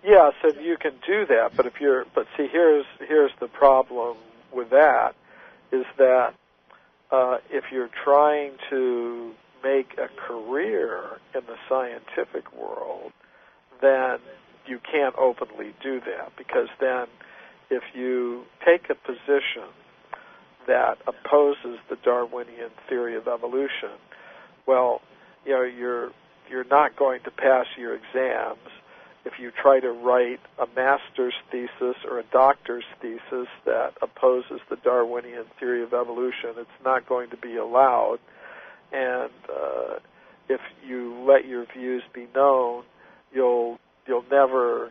Yes, and you can do that, but see, here's the problem with that, is that if you're trying to make a career in the scientific world, then you can't openly do that, because then if you take a position that opposes the Darwinian theory of evolution, well, you're not going to pass your exams. If you try to write a master's thesis or a doctor's thesis that opposes the Darwinian theory of evolution, it's not going to be allowed. And if you let your views be known, you'll never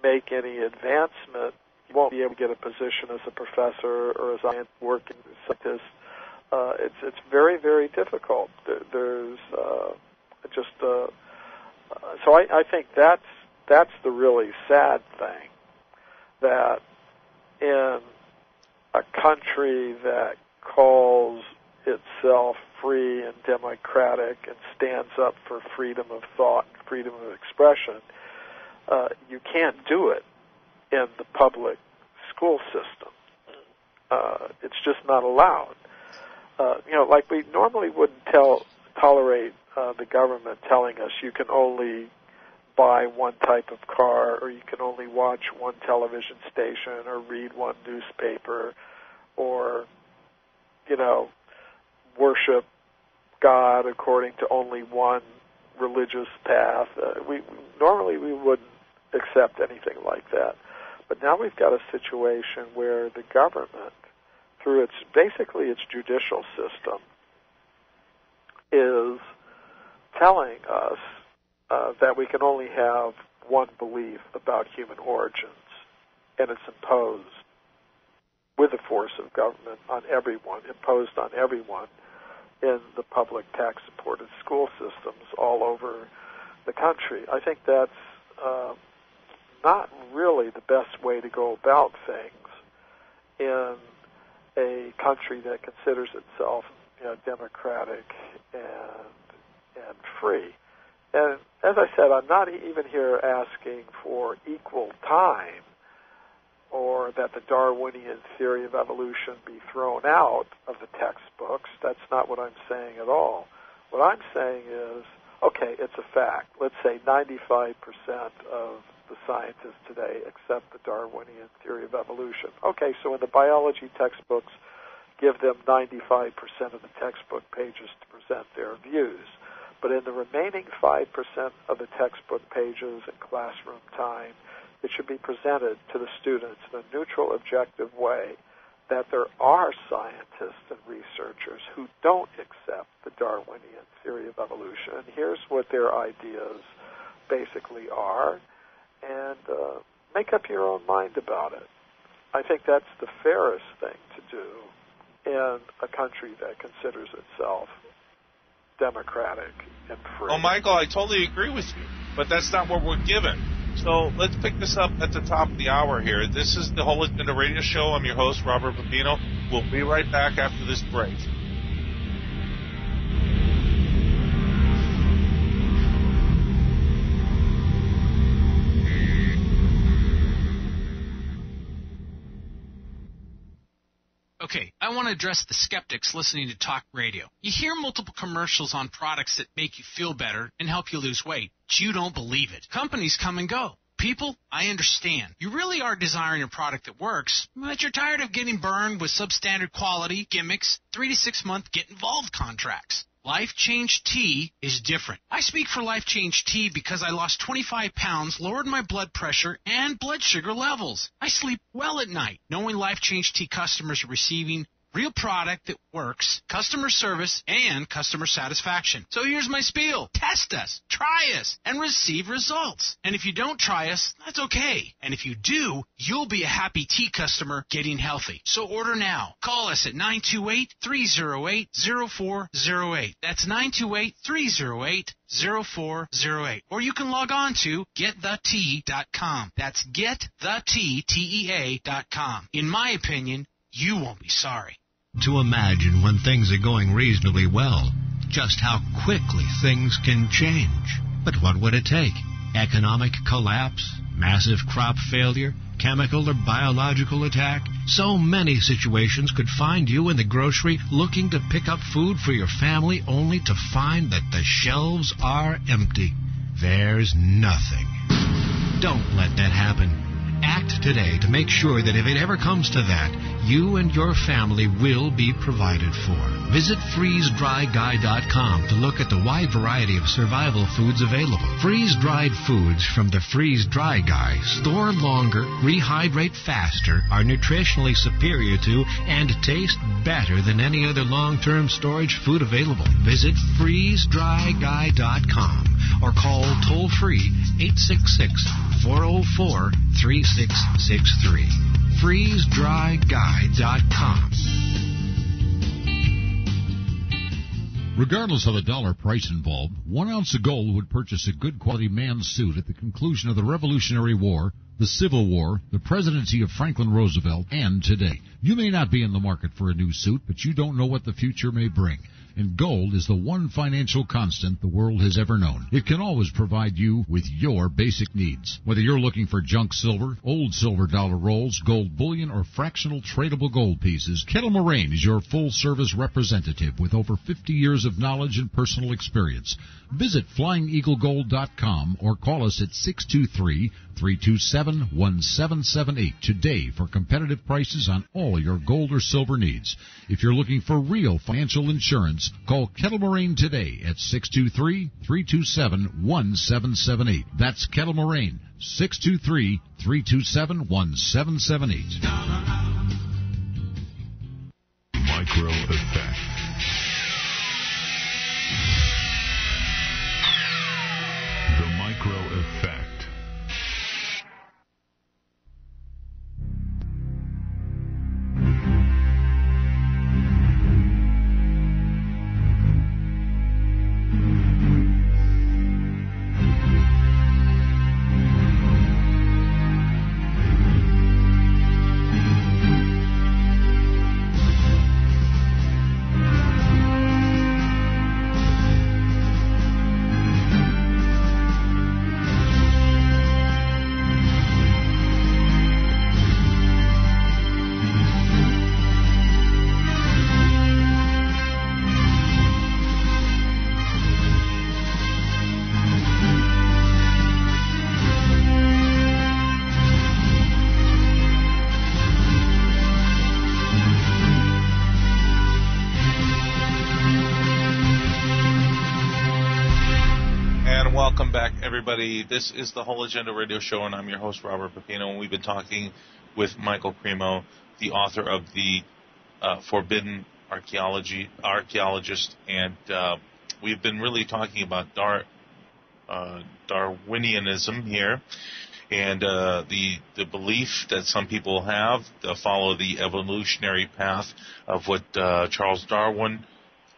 make any advancement. You won't be able to get a position as a professor or as a working scientist. It's very, very difficult. There's so I think that's the really sad thing, that in a country that calls itself free and democratic and stands up for freedom of thought and freedom of expression, you can't do it in the public school system. It's just not allowed. Like we normally wouldn't tolerate the government telling us you can only buy one type of car, or you can only watch one television station, or read one newspaper, or, worship God according to only one religious path. Normally we wouldn't accept anything like that. But now we've got a situation where the government, through basically its judicial system, is telling us that we can only have one belief about human origins, and it's imposed with the force of government on everyone, imposed on everyone in the public tax-supported school systems all over the country. I think that's not really the best way to go about things in a country that considers itself democratic and free. And as I said, I'm not even here asking for equal time or that the Darwinian theory of evolution be thrown out of the textbooks. That's not what I'm saying at all. What I'm saying is, okay, it's a fact. Let's say 95% of the scientists today accept the Darwinian theory of evolution. Okay, so in the biology textbooks, give them 95% of the textbook pages to present their views. But in the remaining 5% of the textbook pages and classroom time, it should be presented to the students in a neutral, objective way that there are scientists and researchers who don't accept the Darwinian theory of evolution. And here's what their ideas basically are, and make up your own mind about it. I think that's the fairest thing to do in a country that considers itself democratic and free. Oh, Michael, I totally agree with you, but that's not what we're given. So let's pick this up at the top of the hour here. This is the Whole Agenda Radio Show. I'm your host, Robert Pepino. We'll be right back after this break. Okay, I want to address the skeptics listening to talk radio. You hear multiple commercials on products that make you feel better and help you lose weight, but you don't believe it. Companies come and go. People, I understand. You really are desiring a product that works, but you're tired of getting burned with substandard quality, gimmicks, 3 to 6 month get-involved contracts. Life Change Tea is different. I speak for Life Change Tea because I lost 25 pounds, lowered my blood pressure, and blood sugar levels. I sleep well at night, knowing Life Change Tea customers are receiving real product that works, customer service, and customer satisfaction. So here's my spiel. Test us, try us, and receive results. And if you don't try us, that's okay. And if you do, you'll be a happy tea customer getting healthy. So order now. Call us at 928-308-0408. That's 928-308-0408. Or you can log on to getthetea.com. That's getthetea.com. In my opinion, you won't be sorry. To imagine when things are going reasonably well, just how quickly things can change. But what would it take? Economic collapse? Massive crop failure? Chemical or biological attack? So many situations could find you in the grocery looking to pick up food for your family only to find that the shelves are empty. There's nothing. Don't let that happen. Act today to make sure that if it ever comes to that, you and your family will be provided for. Visit freezedryguy.com to look at the wide variety of survival foods available. Freeze-dried foods from the Freeze Dry Guy store longer, rehydrate faster, are nutritionally superior to, and taste better than any other long-term storage food available. Visit freezedryguy.com or call toll-free 866-404-3663. freezedryguy.com. Regardless of the dollar price involved, 1 ounce of gold would purchase a good quality man's suit at the conclusion of the Revolutionary War, the Civil War, the presidency of Franklin Roosevelt, and today. You may not be in the market for a new suit, but you don't know what the future may bring. And gold is the one financial constant the world has ever known. It can always provide you with your basic needs. Whether you're looking for junk silver, old silver dollar rolls, gold bullion, or fractional tradable gold pieces, Kettle Moraine is your full-service representative with over 50 years of knowledge and personal experience. Visit FlyingEagleGold.com or call us at 623-327-1778 today for competitive prices on all your gold or silver needs. If you're looking for real financial insurance, call Kettle Moraine today at 623-327-1778. That's Kettle Moraine, 623-327-1778. Micro Effect. welcome back, everybody. This is the Whole Agenda Radio Show, and I'm your host, Robert Pepino, and we've been talking with Michael CREMO, the author of the Forbidden Archaeologist, and we've been really talking about Darwinianism here, and the belief that some people have to follow the evolutionary path of what Charles Darwin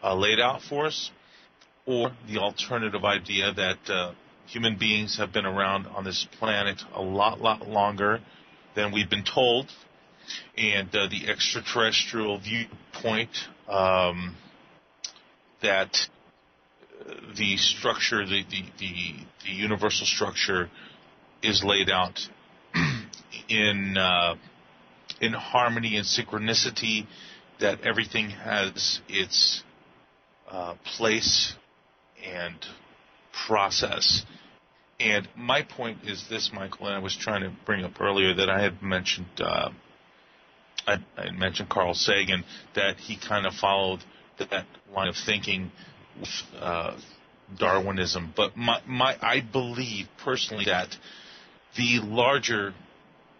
laid out for us, or the alternative idea that human beings have been around on this planet a lot longer than we've been told, and the extraterrestrial viewpoint that the structure, the universal structure, is laid out in harmony and synchronicity, that everything has its place and process. And my point is this, Michael, and I was trying to bring up earlier that I had mentioned I mentioned Carl Sagan, that he kind of followed that line of thinking with Darwinism. But I believe personally that the larger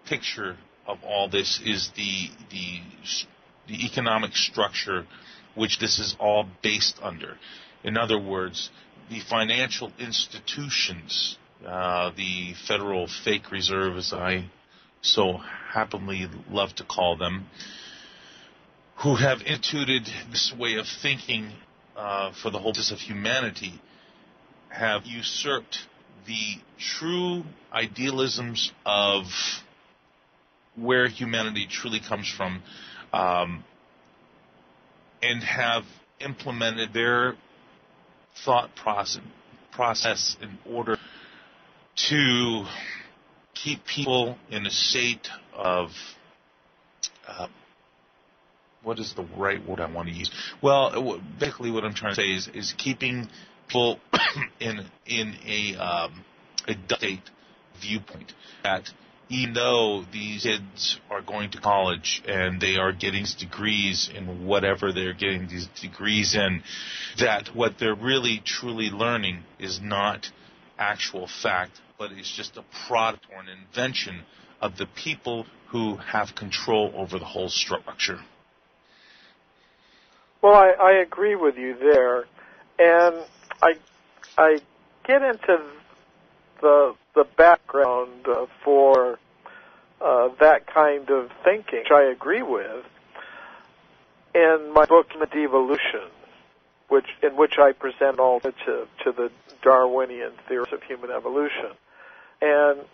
picture of all this is the economic structure which this is all based under. In other words, the financial institutions, the Federal Fake Reserve, as I so happily love to call them, who have instituted this way of thinking for the whole business of humanity, have usurped the true idealisms of where humanity truly comes from, and have implemented their thought process in order to keep people in a state of what is the right word I want to use? Well, basically what I'm trying to say is keeping people in a state viewpoint, that even though these kids are going to college and they are getting degrees in whatever they're getting these degrees in, that what they're really truly learning is not actual fact, but it's just a product or an invention of the people who have control over the whole structure. Well, I agree with you there, and I get into the background for that kind of thinking, which I agree with, in my book Devolution, in which I present an alternative to the Darwinian theories of human evolution. And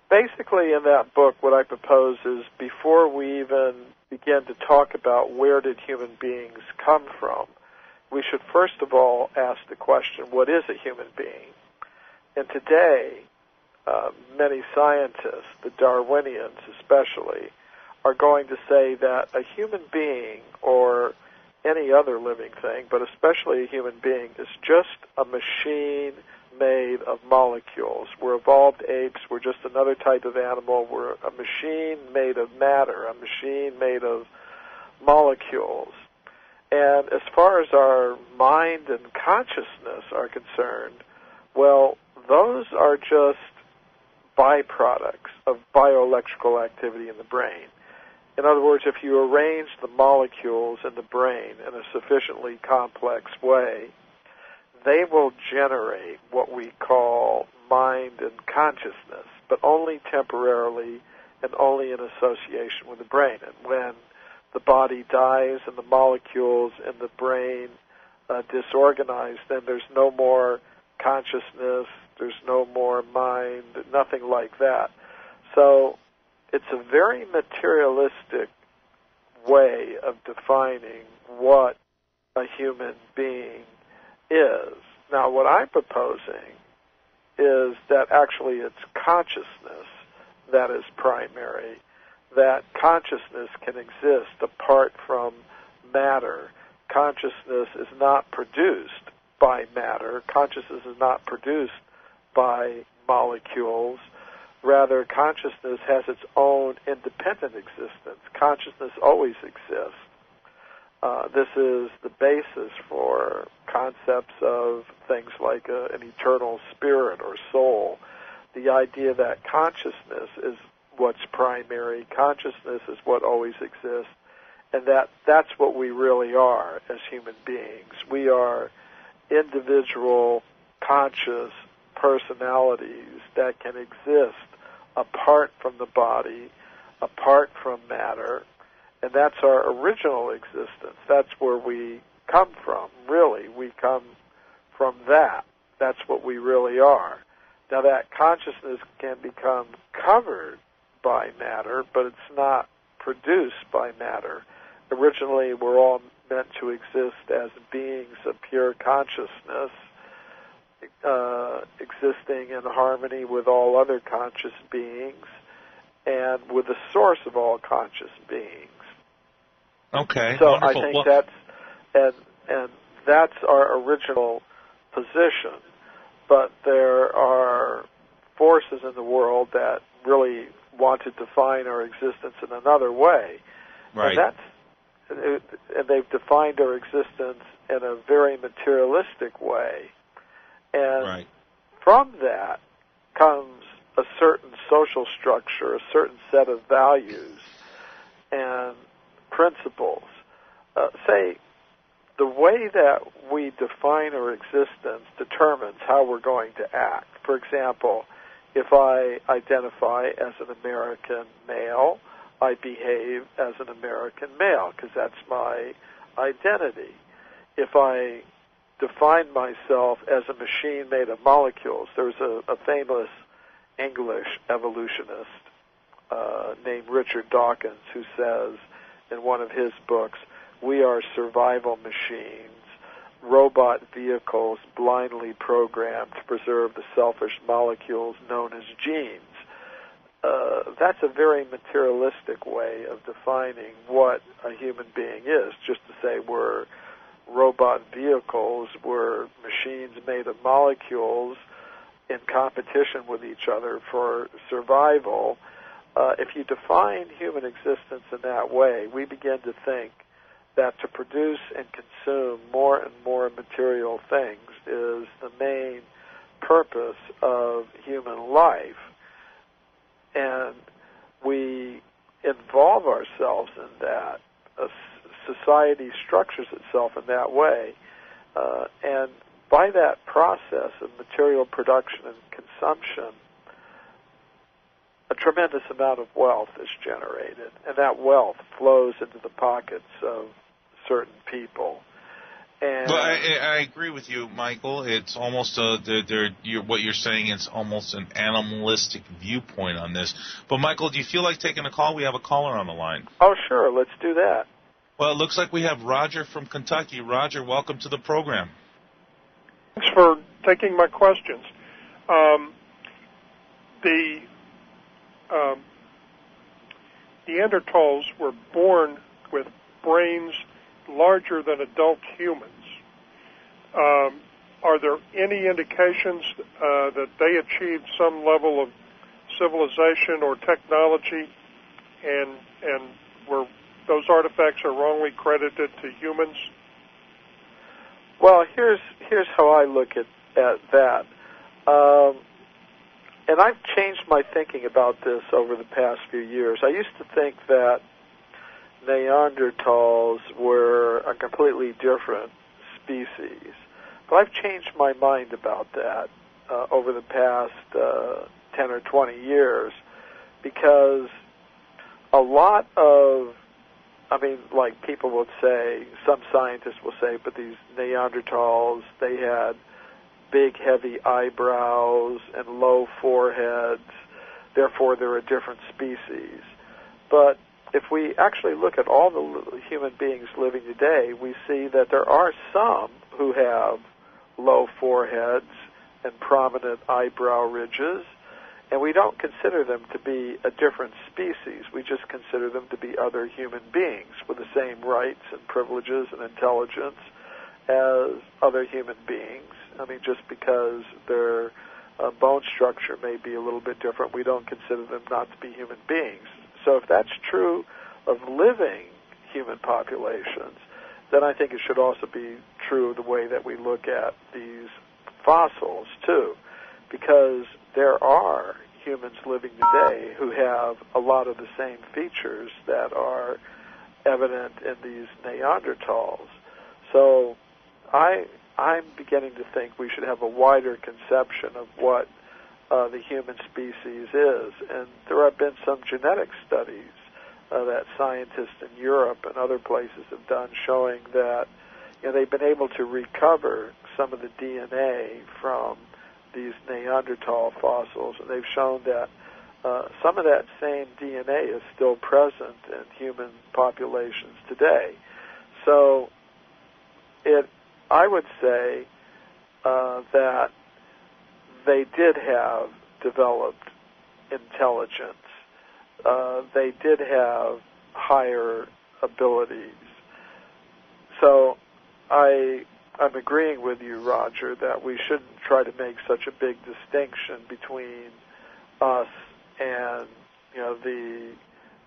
basically in that book what I propose is, before we even begin to talk about where did human beings come from, we should first of all ask the question, what is a human being? And today, many scientists, the Darwinians especially, are going to say that a human being, or any other living thing, but especially a human being, is just a machine made of molecules. We're evolved apes. We're just another type of animal. We're a machine made of matter, a machine made of molecules. And as far as our mind and consciousness are concerned, well, those are just byproducts of bioelectrical activity in the brain. In other words, if you arrange the molecules in the brain in a sufficiently complex way, they will generate what we call mind and consciousness, but only temporarily and only in association with the brain. And when the body dies and the molecules in the brain disorganize, then there's no more consciousness, there's no more mind, nothing like that. So it's a very materialistic way of defining what a human being is. Now, what I'm proposing is that actually it's consciousness that is primary, that consciousness can exist apart from matter. Consciousness is not produced by matter. Consciousness is not produced by molecules. Rather, consciousness has its own independent existence. Consciousness always exists. This is the basis for concepts of things like an eternal spirit or soul. The idea that consciousness is what's primary, consciousness is what always exists, and that's what we really are as human beings. We are individual, conscious personalities that can exist apart from the body, apart from matter, and that's our original existence. That's where we come from, really. We come from that. That's what we really are. Now, that consciousness can become covered by matter, but it's not produced by matter. Originally, we're all meant to exist as beings of pure consciousness, existing in harmony with all other conscious beings and with the source of all conscious beings. Okay, so wonderful. I think and that's our original position. But there are forces in the world that really want to define our existence in another way. Right. And they've defined our existence in a very materialistic way. And right. From that comes a certain social structure, a certain set of values and principles. Say, the way that we define our existence determines how we're going to act. For example, if I identify as an American male, I behave as an American male because that's my identity. If I define myself as a machine made of molecules, there's a famous English evolutionist named Richard Dawkins who says in one of his books, "We are survival machines, robot vehicles blindly programmed to preserve the selfish molecules known as genes." That's a very materialistic way of defining what a human being is, just to say we're robot vehicles, we're machines made of molecules in competition with each other for survival. If you define human existence in that way, we begin to think that to produce and consume more and more material things is the main purpose of human life. And we involve ourselves in that. Society structures itself in that way. And by that process of material production and consumption, a tremendous amount of wealth is generated, and that wealth flows into the pockets of certain people. And well, I agree with you, Michael. It's almost what you're saying is almost an animalistic viewpoint on this. But, Michael, do you feel like taking a call? We have a caller on the line. Oh, sure. Let's do that. Well, it looks like we have Roger from Kentucky. Roger, welcome to the program. Thanks for taking my questions. The Neanderthals were born with brains larger than adult humans. Are there any indications that they achieved some level of civilization or technology, and were those artifacts are wrongly credited to humans? Well, here's how I look at that. And I've changed my thinking about this over the past few years. I used to think that Neanderthals were a completely different species. But I've changed my mind about that over the past 10 or 20 years because a lot of, like people would say, some scientists will say, but these Neanderthals, they had big, heavy eyebrows and low foreheads, therefore they're a different species. But if we actually look at all the human beings living today, we see that there are some who have low foreheads and prominent eyebrow ridges, and we don't consider them to be a different species. We just consider them to be other human beings with the same rights and privileges and intelligence as other human beings. Just because their bone structure may be a little bit different, we don't consider them not to be human beings. So if that's true of living human populations, then I think it should also be true of the way that we look at these fossils, too, because there are humans living today who have a lot of the same features that are evident in these Neanderthals. So I'm beginning to think we should have a wider conception of what the human species is. And there have been some genetic studies that scientists in Europe and other places have done showing that they've been able to recover some of the DNA from these Neanderthal fossils, and they've shown that some of that same DNA is still present in human populations today. So I would say that they did have developed intelligence. They did have higher abilities. So I'm agreeing with you, Roger, that we shouldn't try to make such a big distinction between us and the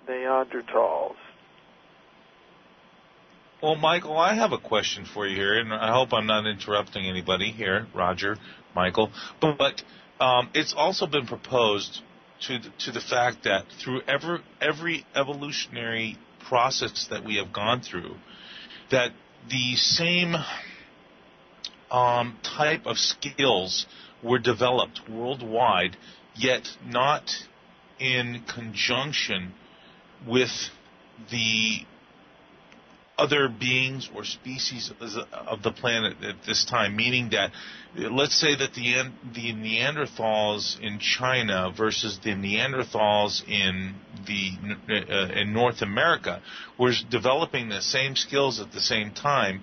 Neanderthals. Well, Michael, I have a question for you here, and I hope I'm not interrupting anybody here, Roger, Michael. But it's also been proposed to the fact that through every evolutionary process that we have gone through, that the same type of skills were developed worldwide, yet not in conjunction with the other beings or species of the planet at this time, meaning that, let's say that the Neanderthals in China versus the Neanderthals in North America were developing the same skills at the same time,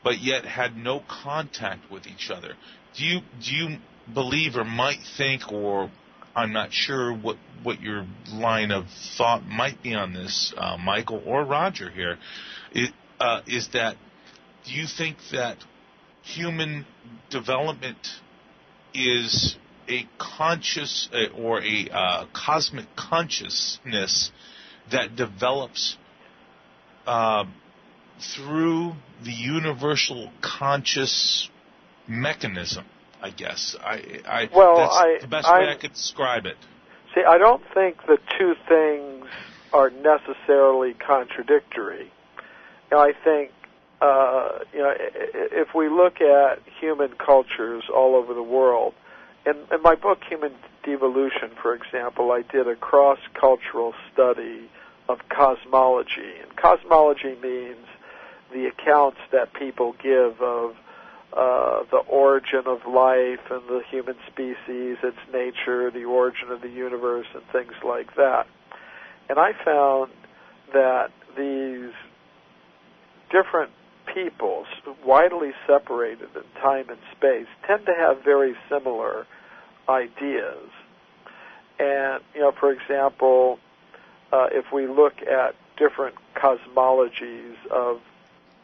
but yet had no contact with each other. Do you believe or might think, or I'm not sure what your line of thought might be on this, Michael or Roger here, is that, do you think that human development is a conscious or a cosmic consciousness that develops through the universal conscious mechanism, I guess? That's the best way I could describe it. See, I don't think the two things are necessarily contradictory. I think, if we look at human cultures all over the world, in my book, Human Devolution, for example, I did a cross-cultural study of cosmology. And cosmology means the accounts that people give of the origin of life and the human species, its nature, the origin of the universe, and things like that. And I found that these different peoples, widely separated in time and space, tend to have very similar ideas. And, for example, if we look at different cosmologies of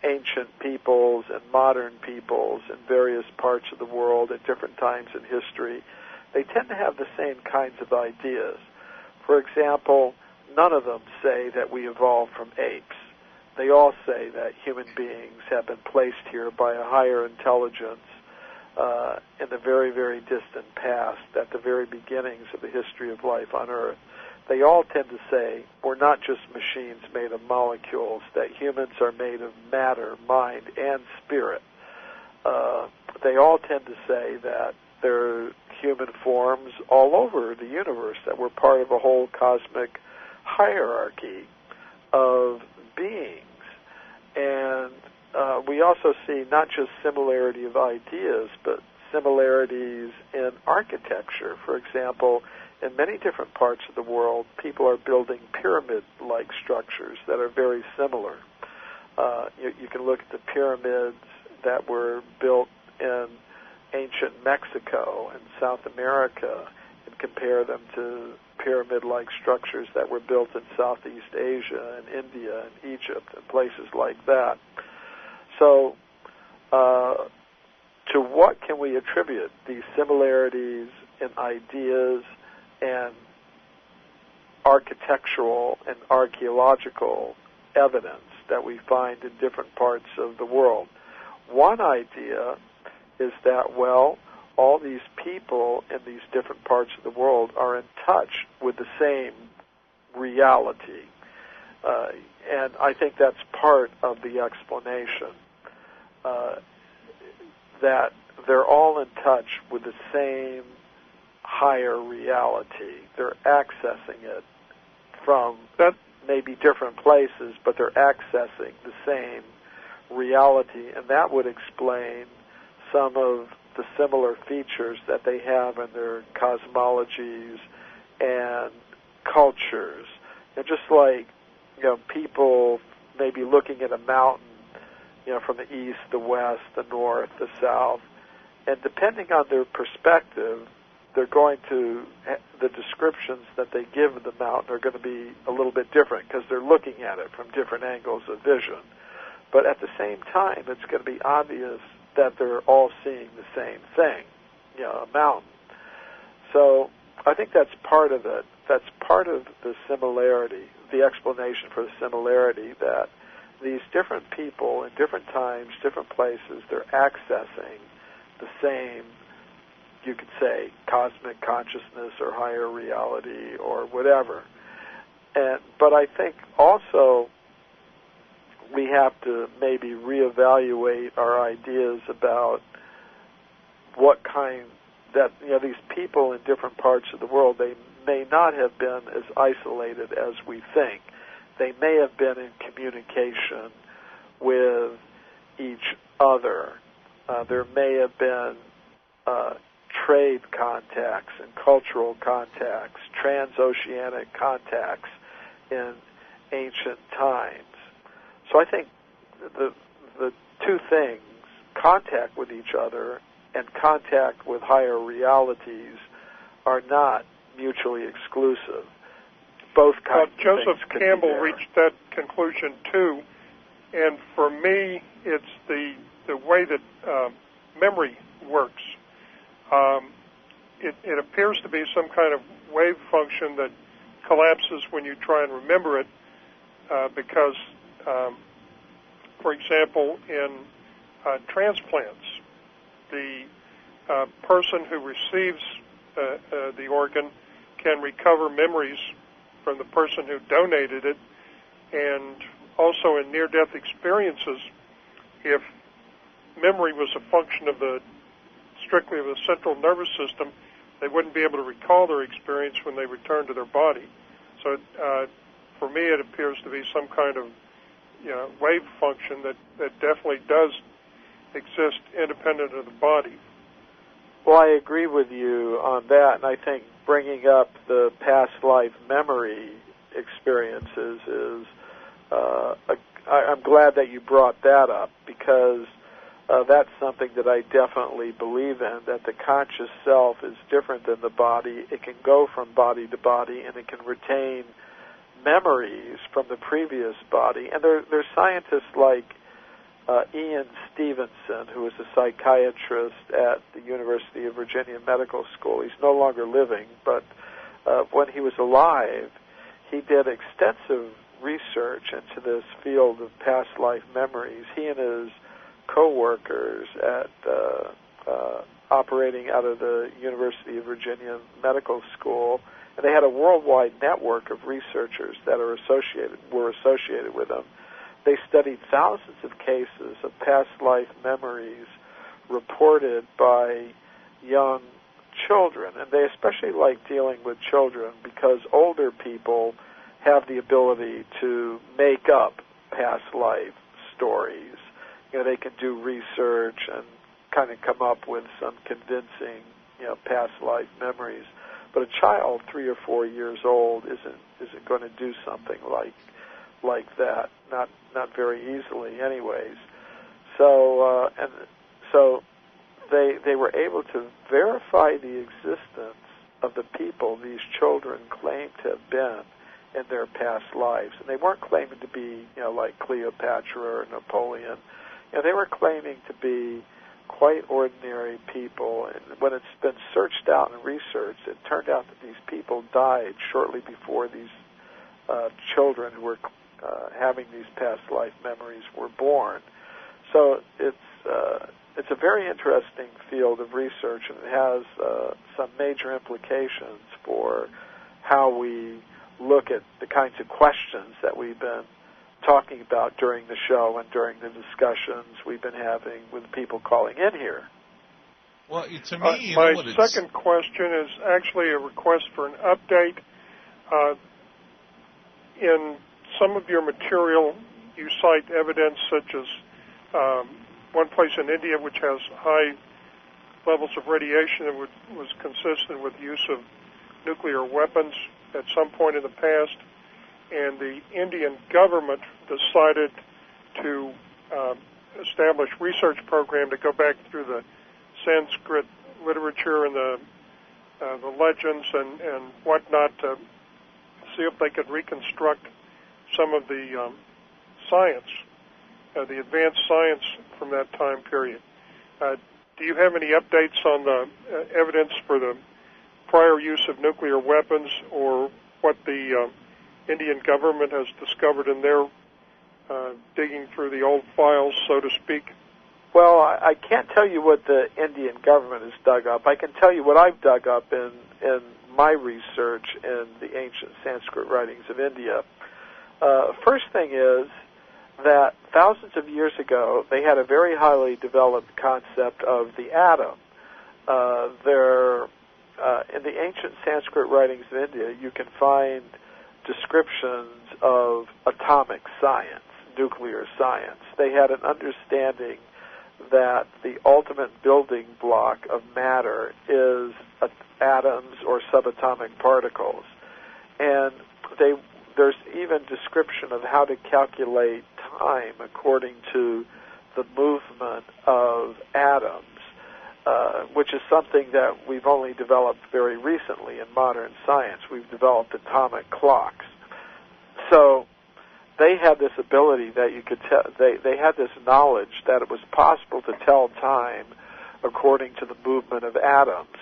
ancient peoples and modern peoples in various parts of the world at different times in history, they tend to have the same kinds of ideas. For example, none of them say that we evolved from apes. They all say that human beings have been placed here by a higher intelligence in the very, very distant past, at the very beginnings of the history of life on Earth. They all tend to say we're not just machines made of molecules, that humans are made of matter, mind, and spirit. They all tend to say that there are human forms all over the universe, that we're part of a whole cosmic hierarchy of beings. And we also see not just similarity of ideas, but similarities in architecture. For example, in many different parts of the world, people are building pyramid-like structures that are very similar. You can look at the pyramids that were built in ancient Mexico and South America and compare them to pyramid-like structures that were built in Southeast Asia and India and Egypt and places like that. So, to what can we attribute these similarities in ideas and architectural and archaeological evidence that we find in different parts of the world. One idea is that, well, all these people in these different parts of the world are in touch with the same reality. And I think that's part of the explanation, that they're all in touch with the same higher reality. They're accessing it from maybe different places, but they're accessing the same reality, and that would explain some of the similar features that they have in their cosmologies and cultures. And just like, people maybe looking at a mountain, from the east, the west, the north, the south, and depending on their perspective, they're going to, the descriptions that they give of the mountain are going to be a little bit different because they're looking at it from different angles of vision. But at the same time, it's going to be obvious that they're all seeing the same thing, a mountain. So I think that's part of it. That's part of the similarity, the explanation for the similarity, that these different people in different times, different places, they're accessing the same, you could say, cosmic consciousness or higher reality or whatever. But I think also we have to maybe reevaluate our ideas about what kind that, these people in different parts of the world, they may not have been as isolated as we think. They may have been in communication with each other. There may have been trade contacts and cultural contacts, transoceanic contacts in ancient times. So I think the two things, contact with each other and contact with higher realities, are not mutually exclusive. Both kinds of Joseph things could Campbell be there. reached that conclusion too, and for me, it's the way that memory works. It appears to be some kind of wave function that collapses when you try and remember it, because, for example, in transplants, the person who receives the organ can recover memories from the person who donated it, and also in near-death experiences, if memory was a function of strictly of the central nervous system, they wouldn't be able to recall their experience when they return to their body. So for me, it appears to be some kind of wave function that definitely does exist independent of the body. Well, I agree with you on that, and I think bringing up the past life memory experiences is, I'm glad that you brought that up, because that's something that I definitely believe in, that the conscious self is different than the body. It can go from body to body, and it can retain memories from the previous body. And there's scientists like Ian Stevenson, who is a psychiatrist at the University of Virginia Medical School. He's no longer living, but when he was alive, he did extensive research into this field of past life memories. He and his co-workers at operating out of the University of Virginia Medical School, and they had a worldwide network of researchers that were associated with them. They studied thousands of cases of past life memories reported by young children, and they especially like dealing with children because older people have the ability to make up past life stories. They can do research and kind of come up with some convincing, past life memories. But a child 3 or 4 years old isn't going to do something like that, not very easily, anyways. So so they were able to verify the existence of the people these children claimed to have been in their past lives, and they weren't claiming to be like Cleopatra or Napoleon. They were claiming to be quite ordinary people, and when it's been searched out and researched, it turned out that these people died shortly before these children who were having these past life memories were born. So it's a very interesting field of research, and it has some major implications for how we look at the kinds of questions that we've been talking about during the show and during the discussions we've been having with people calling in here. Well, to me, my second question is actually a request for an update. In some of your material, you cite evidence such as one place in India which has high levels of radiation that was consistent with use of nuclear weapons at some point in the past, and the Indian government decided to establish research program to go back through the Sanskrit literature and the legends and whatnot to see if they could reconstruct some of the science, the advanced science from that time period. Do you have any updates on the evidence for the prior use of nuclear weapons, or what the Indian government has discovered in their digging through the old files, so to speak? Well, I can't tell you what the Indian government has dug up. I can tell you what I've dug up in my research in the ancient Sanskrit writings of India. First thing is that thousands of years ago, they had a very highly developed concept of the atom. In the ancient Sanskrit writings of India, you can find descriptions of atomic science, nuclear science. They had an understanding that the ultimate building block of matter is atoms or subatomic particles. And there's even description of how to calculate time according to the movement of atoms, which is something that we've only developed very recently in modern science. We've developed atomic clocks. So they had this ability that you could tell, they had this knowledge that it was possible to tell time according to the movement of atoms.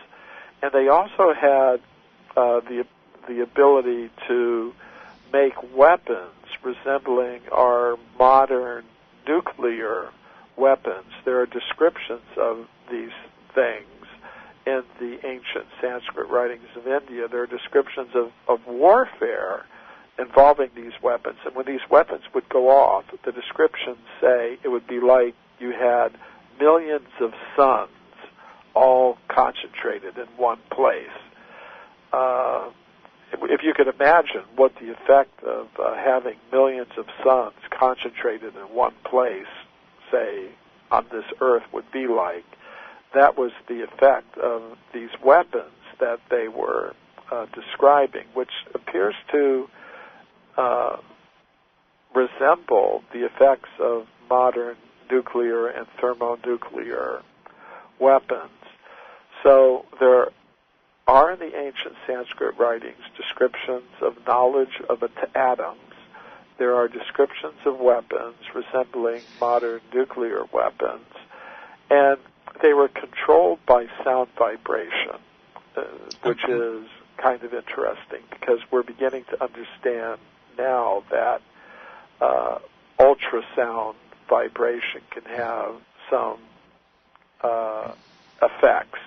And they also had the ability to make weapons resembling our modern nuclear weapons. There are descriptions of these things in the ancient Sanskrit writings of India. There are descriptions of warfare involving these weapons. And when these weapons would go off, the descriptions say it would be like you had millions of suns all concentrated in one place. If you could imagine what the effect of having millions of suns concentrated in one place, say, on this earth would be like, that was the effect of these weapons that they were describing, which appears to resemble the effects of modern nuclear and thermonuclear weapons. So there are in the ancient Sanskrit writings descriptions of knowledge of atoms. There are descriptions of weapons resembling modern nuclear weapons, and they were controlled by sound vibration, which is kind of interesting because we're beginning to understand now that ultrasound vibration can have some effects.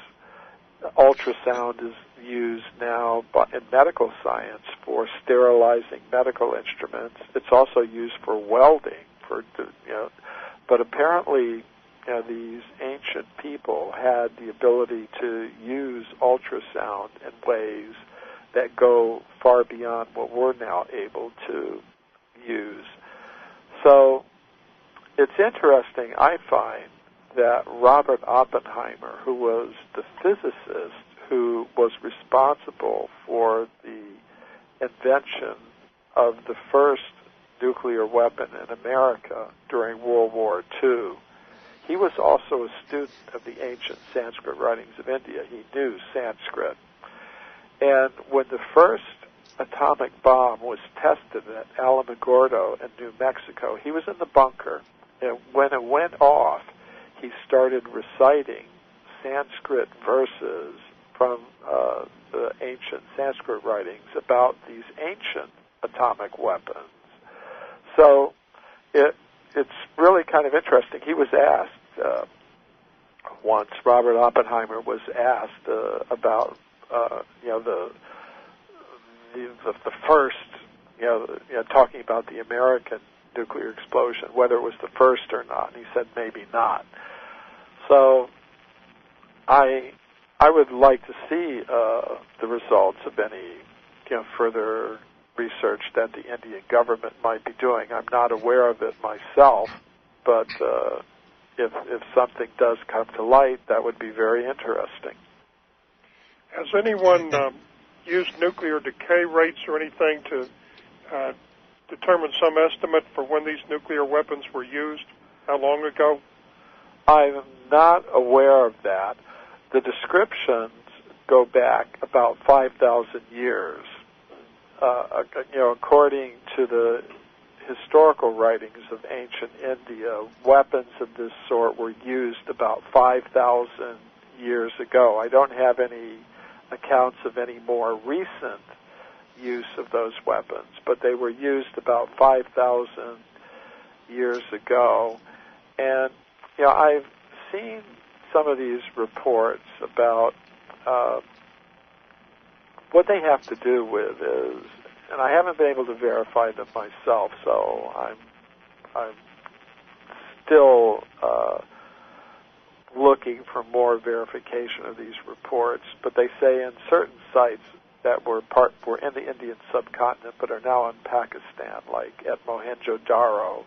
Ultrasound is used now in medical science for sterilizing medical instruments. It's also used for welding, but apparently these ancient people had the ability to use ultrasound in ways that go far beyond what we're now able to use. So it's interesting, I find, that Robert Oppenheimer, who was the physicist who was responsible for the invention of the first nuclear weapon in America during World War II, he was also a student of the ancient Sanskrit writings of India. He knew Sanskrit. And when the first atomic bomb was tested at Alamogordo in New Mexico, he was in the bunker, and when it went off, he started reciting Sanskrit verses from the ancient Sanskrit writings about these ancient atomic weapons. So it's really kind of interesting. He was asked once, Robert Oppenheimer was asked about the first, talking about the American nuclear explosion, whether it was the first or not. And he said maybe not. So I would like to see the results of any further research that the Indian government might be doing. I'm not aware of it myself, but if something does come to light, that would be very interesting. Has anyone used nuclear decay rates or anything to determine some estimate for when these nuclear weapons were used? How long ago? I'm not aware of that. The descriptions go back about 5,000 years. According to the historical writings of ancient India, weapons of this sort were used about 5,000 years ago. I don't have any accounts of any more recent use of those weapons, but they were used about 5,000 years ago. And, I've seen some of these reports about what they have to do with is, and I haven't been able to verify them myself, so I'm still looking for more verification of these reports. But they say in certain sites that were in the Indian subcontinent but are now in Pakistan, like at Mohenjo-Daro,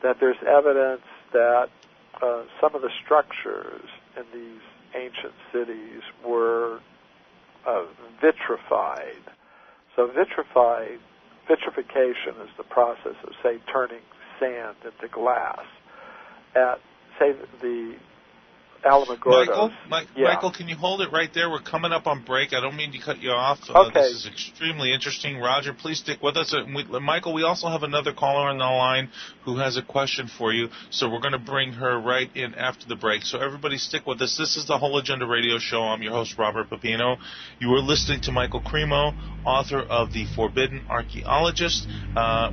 that there's evidence that some of the structures in these ancient cities were vitrified. So vitrification is the process of, say, turning sand into glass. At, say, the Alamogordos. Michael, can you hold it right there? We're coming up on break. I don't mean to cut you off. Okay. This is extremely interesting. Roger, please stick with us. Michael, we also have another caller on the line who has a question for you, so we're going to bring her right in after the break. So everybody stick with us. This is the Whole Agenda Radio Show. I'm your host, Robert Pepino. You are listening to Michael CREMO, author of The Forbidden Archaeologist.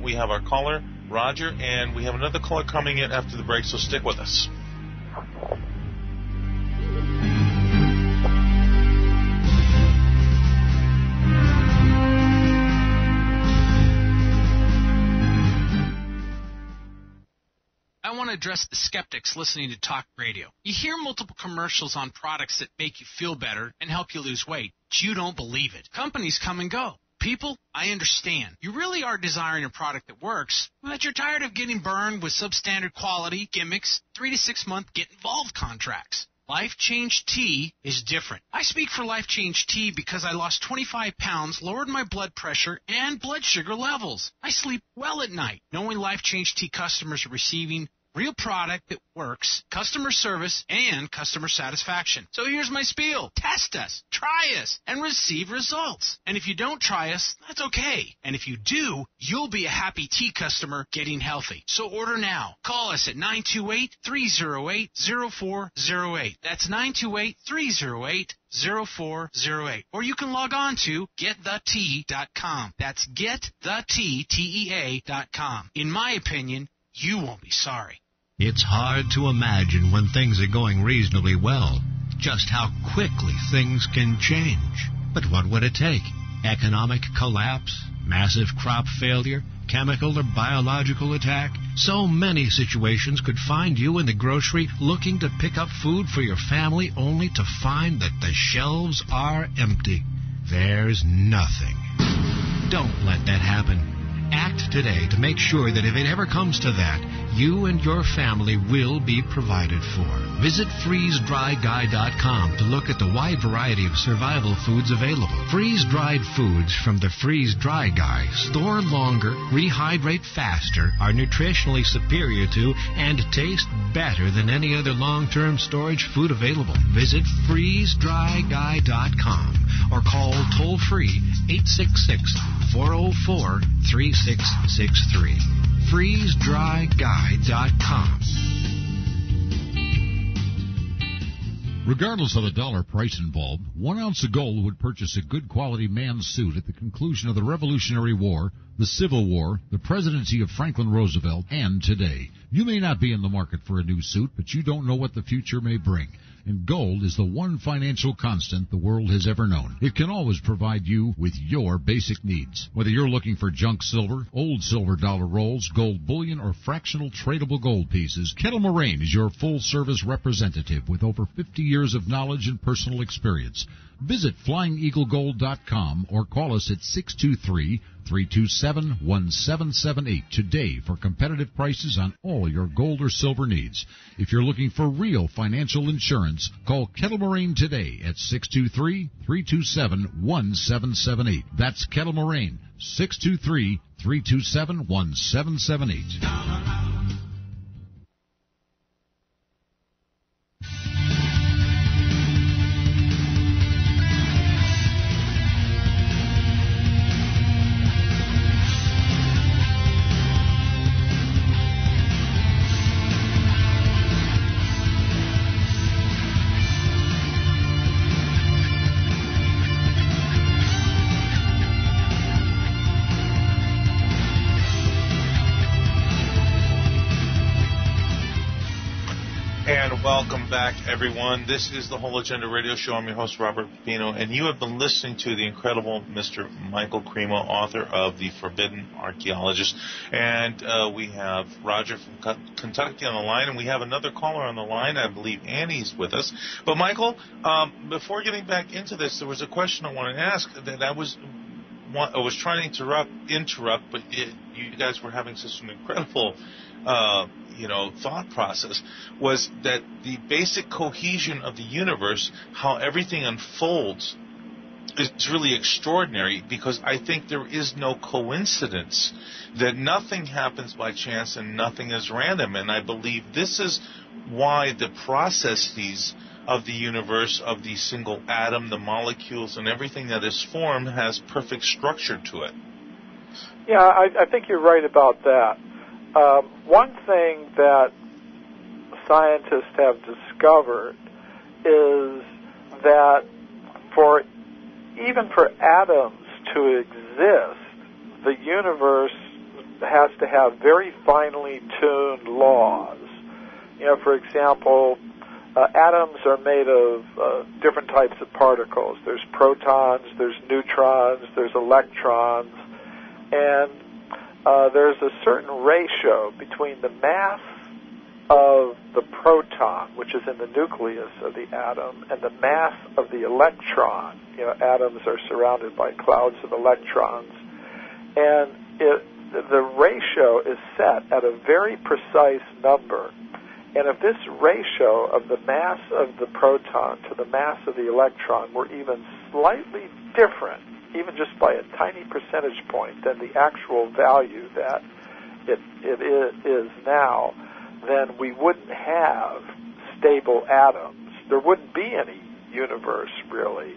We have our caller, Roger, and we have another caller coming in after the break, so stick with us. I want to address the skeptics listening to talk radio. You hear multiple commercials on products that make you feel better and help you lose weight, but you don't believe it. Companies come and go. People, I understand. You really are desiring a product that works, but you're tired of getting burned with substandard quality, gimmicks, 3 to 6 month get-involved contracts. Life Change Tea is different. I speak for Life Change Tea because I lost 25 pounds, lowered my blood pressure, and blood sugar levels. I sleep well at night, knowing Life Change Tea customers are receiving real product that works, customer service, and customer satisfaction. So here's my spiel. Test us, try us, and receive results. And if you don't try us, that's okay. And if you do, you'll be a happy tea customer getting healthy. So order now. Call us at 928-308-0408. That's 928-308-0408. Or you can log on to getthetea.com. That's getthetea.com. In my opinion, you won't be sorry. It's hard to imagine when things are going reasonably well just how quickly things can change. But what would it take? Economic collapse? Massive crop failure? Chemical or biological attack? So many situations could find you in the grocery looking to pick up food for your family only to find that the shelves are empty. There's nothing. Don't let that happen. Act today to make sure that if it ever comes to that, you and your family will be provided for. Visit freezedryguy.com to look at the wide variety of survival foods available. Freeze-dried foods from the Freeze Dry Guy store longer, rehydrate faster, are nutritionally superior to, and taste better than any other long-term storage food available. Visit freezedryguy.com or call toll-free 866-404-3663. freezedryguy.com. Regardless of the dollar price involved, 1 ounce of gold would purchase a good quality man's suit at the conclusion of the Revolutionary War, the Civil War, the presidency of Franklin Roosevelt, and today. You may not be in the market for a new suit, but you don't know what the future may bring. And gold is the one financial constant the world has ever known. It can always provide you with your basic needs. Whether you're looking for junk silver, old silver dollar rolls, gold bullion, or fractional tradable gold pieces, Kettle Moraine is your full-service representative with over 50 years of knowledge and personal experience. Visit FlyingEagleGold.com or call us at 623-327-1778 today for competitive prices on all your gold or silver needs. If you're looking for real financial insurance, call Kettle Moraine today at 623-327-1778. That's Kettle Moraine, 623-327-1778. Welcome back, everyone. This is the Whole Agenda Radio Show. I'm your host, Robert Pino, and you have been listening to the incredible Mr. Michael CREMO, author of The Forbidden Archaeologist. And we have Roger from Kentucky on the line, and we have another caller on the line. I believe Annie's with us. But, Michael, before getting back into this, there was a question I wanted to ask that I was trying to interrupt, but you guys were having such an incredible thought process, was that the basic cohesion of the universe, how everything unfolds, is really extraordinary, because I think there is no coincidence, that nothing happens by chance and nothing is random. And I believe this is why the processes of the universe, of the single atom, the molecules, and everything that is formed has perfect structure to it. Yeah, I think you're right about that. One thing that scientists have discovered is that even for atoms to exist, the universe has to have very finely tuned laws. For example, atoms are made of different types of particles. There's protons, there's neutrons, there's electrons, and there's a certain ratio between the mass of the proton, which is in the nucleus of the atom, and the mass of the electron. Atoms are surrounded by clouds of electrons. And the ratio is set at a very precise number. And if this ratio of the mass of the proton to the mass of the electron were even slightly different, even just by a tiny percentage point, than the actual value that it is now, then we wouldn't have stable atoms. There wouldn't be any universe, really.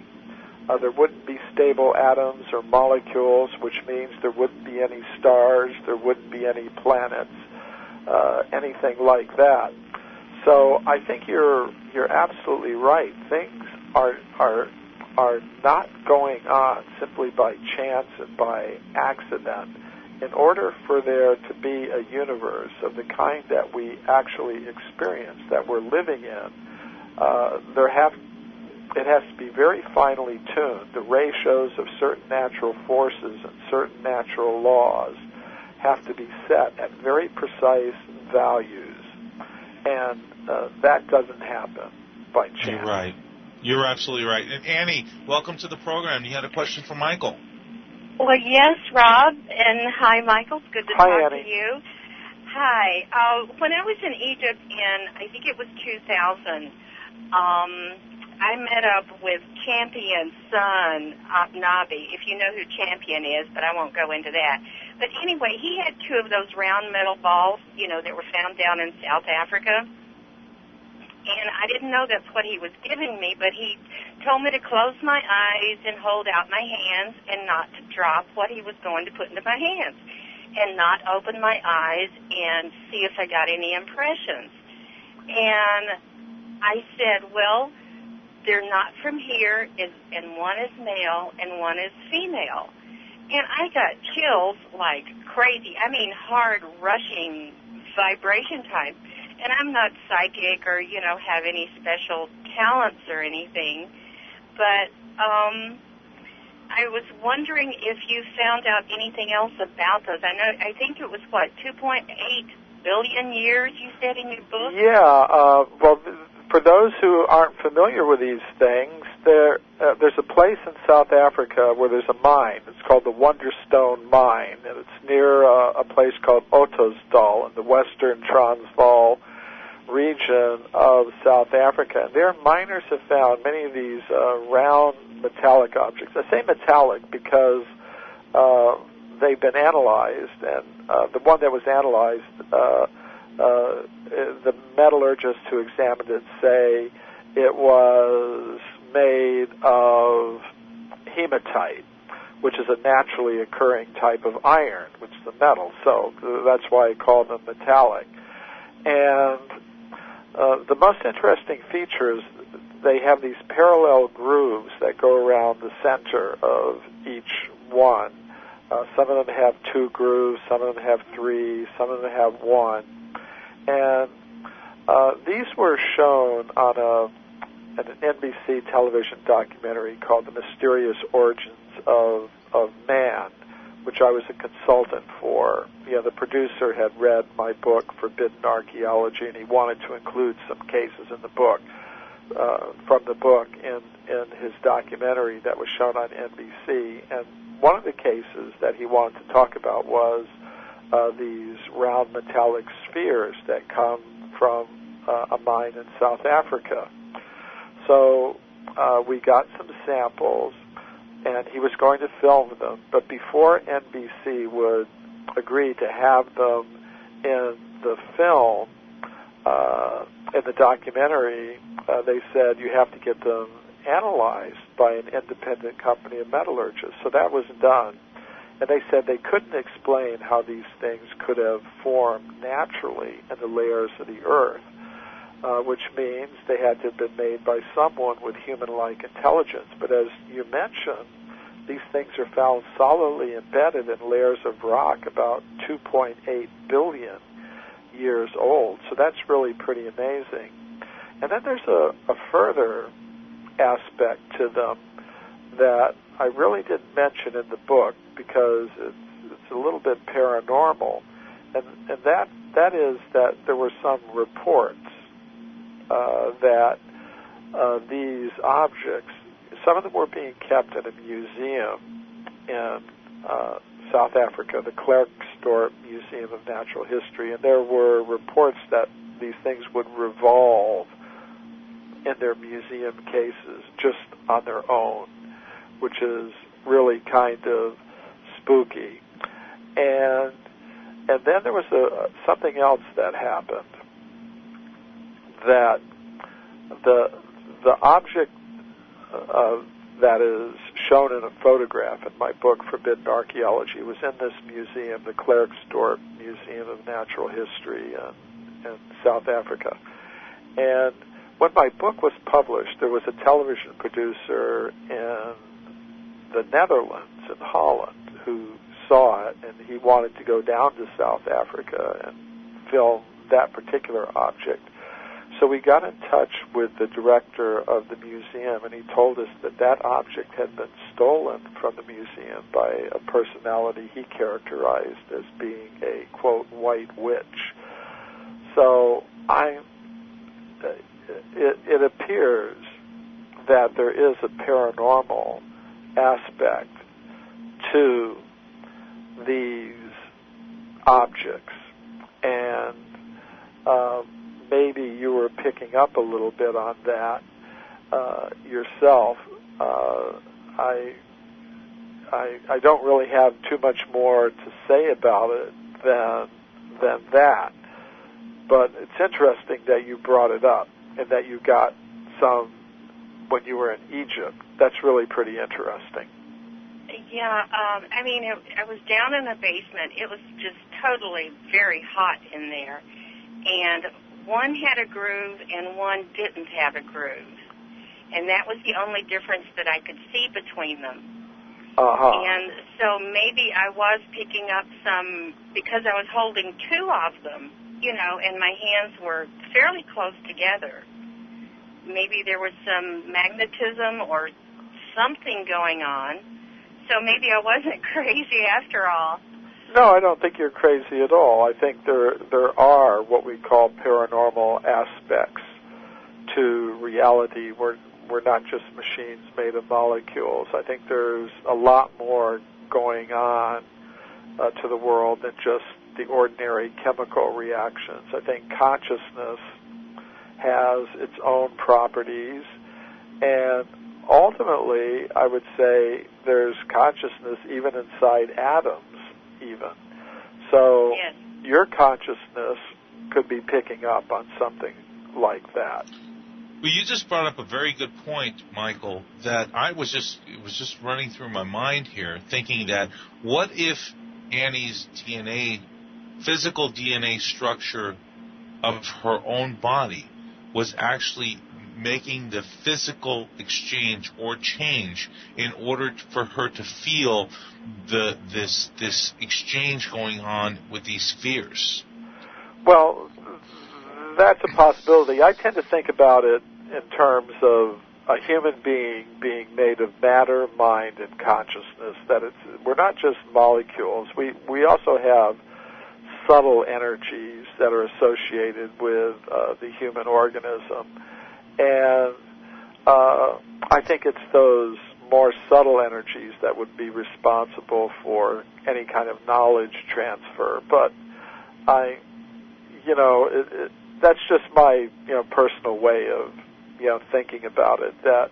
There wouldn't be stable atoms or molecules, which means there wouldn't be any stars, there wouldn't be any planets, anything like that. So I think you're absolutely right. Things are not going on simply by chance and by accident. In order for there to be a universe of the kind that we actually experience, that we're living in, it has to be very finely tuned. The ratios of certain natural forces and certain natural laws have to be set at very precise values, and that doesn't happen by chance. You're right. You're absolutely right. And Annie, welcome to the program. You had a question for Michael. Well, yes, Rob, and hi, Michael. It's good to talk Annie. to you. Hi. When I was in Egypt in, I think it was 2000, I met up with Champion's son, Nabi, if you know who Champion is, but I won't go into that. But anyway, he had two of those round metal balls, that were found down in South Africa. And I didn't know that's what he was giving me, but he told me to close my eyes and hold out my hands and not to drop what he was going to put into my hands, and not open my eyes and see if I got any impressions. And I said, well, they're not from here, and one is male and one is female. And I got chills like crazy. I mean, hard, rushing vibration time. And I'm not psychic or, have any special talents or anything. But I was wondering if you found out anything else about those. I think it was, 2.8 billion years you said in your book? Yeah, well, for those who aren't familiar with these things, there's a place in South Africa where there's a mine. It's called the Wonderstone Mine, and it's near a place called Ottosdal in the western Transvaal region of South Africa. And there, miners have found many of these round metallic objects. I say metallic because they've been analyzed, and the one that was analyzed, the metallurgists who examined it say it was made of hematite, which is a naturally occurring type of iron, which is a metal. So that's why I call them metallic. And the most interesting feature is they have these parallel grooves that go around the center of each one. Some of them have 2 grooves, some of them have 3, some of them have 1. And these were shown on an NBC television documentary called The Mysterious Origins of Man, which I was a consultant for. The producer had read my book, Forbidden Archaeology, and he wanted to include some cases in the book, from the book in his documentary that was shown on NBC. And one of the cases that he wanted to talk about was these round metallic spheres that come from a mine in South Africa. So we got some samples, and he was going to film them, but before NBC would agree to have them in the film, in the documentary, they said you have to get them analyzed by an independent company of metallurgists. So that was done. And they said they couldn't explain how these things could have formed naturally in the layers of the earth, which means they had to have been made by someone with human-like intelligence. But as you mentioned, these things are found solidly embedded in layers of rock about 2.8 billion years old. So that's really pretty amazing. And then there's a further aspect to them that I really didn't mention in the book because it's a little bit paranormal, and that is that there were some reports that these objects, some of them were being kept in a museum in South Africa, the Klerksdorp Museum of Natural History, and there were reports that these things would revolve in their museum cases just on their own, which is really kind of spooky. And then there was something else that happened, that the object that is shown in a photograph in my book, Forbidden Archaeology, was in this museum, the Klerksdorp Museum of Natural History in South Africa. And when my book was published, there was a television producer in the Netherlands, in Holland, who saw it, and he wanted to go down to South Africa and film that particular object. So we got in touch with the director of the museum, and he told us that that object had been stolen from the museum by a personality he characterized as being a, quote, white witch. So it appears that there is a paranormal aspect to these objects, and maybe you were picking up a little bit on that yourself. I don't really have too much more to say about it than that, but it's interesting that you brought it up and that you got some when you were in Egypt. That's really pretty interesting. Yeah, I was down in the basement. It was just totally very hot in there, and one had a groove and one didn't have a groove. and that was the only difference that I could see between them. Uh-huh. And so maybe I was picking up some, because I was holding two of them, you know, and my hands were fairly close together. Maybe there was some magnetism or something going on. So maybe I wasn't crazy after all. No, I don't think you're crazy at all. I think there are what we call paranormal aspects to reality. We're not just machines made of molecules. I think there's a lot more going on to the world than just the ordinary chemical reactions. I think consciousness has its own properties, and ultimately, I would say there's consciousness even inside atoms, even. So Yes. your consciousness could be picking up on something like that. Well, you just brought up a very good point, Michael, that it was just running through my mind here, thinking that what if Annie's DNA, physical DNA structure of her own body was actually making the physical exchange or change in order for her to feel this exchange going on with these spheres? Well, that's a possibility. I tend to think about it in terms of a human being being made of matter, mind, and consciousness. That we're not just molecules. We also have subtle energies that are associated with the human organism. And I think it's those more subtle energies that would be responsible for any kind of knowledge transfer. But that's just my personal way of thinking about it. That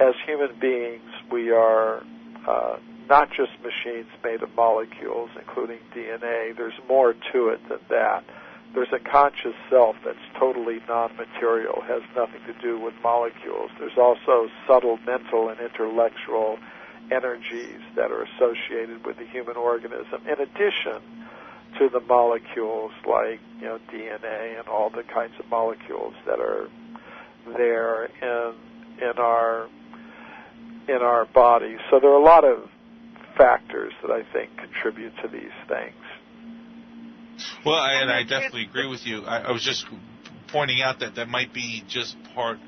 as human beings, we are not just machines made of molecules, including DNA. There's more to it than that. There's a conscious self that's totally non-material, has nothing to do with molecules. There's also subtle mental and intellectual energies that are associated with the human organism, in addition to the molecules like DNA and all the kinds of molecules that are there in our bodies. So there are a lot of factors that I think contribute to these things. Well, and I definitely agree with you. I was just pointing out that might be just part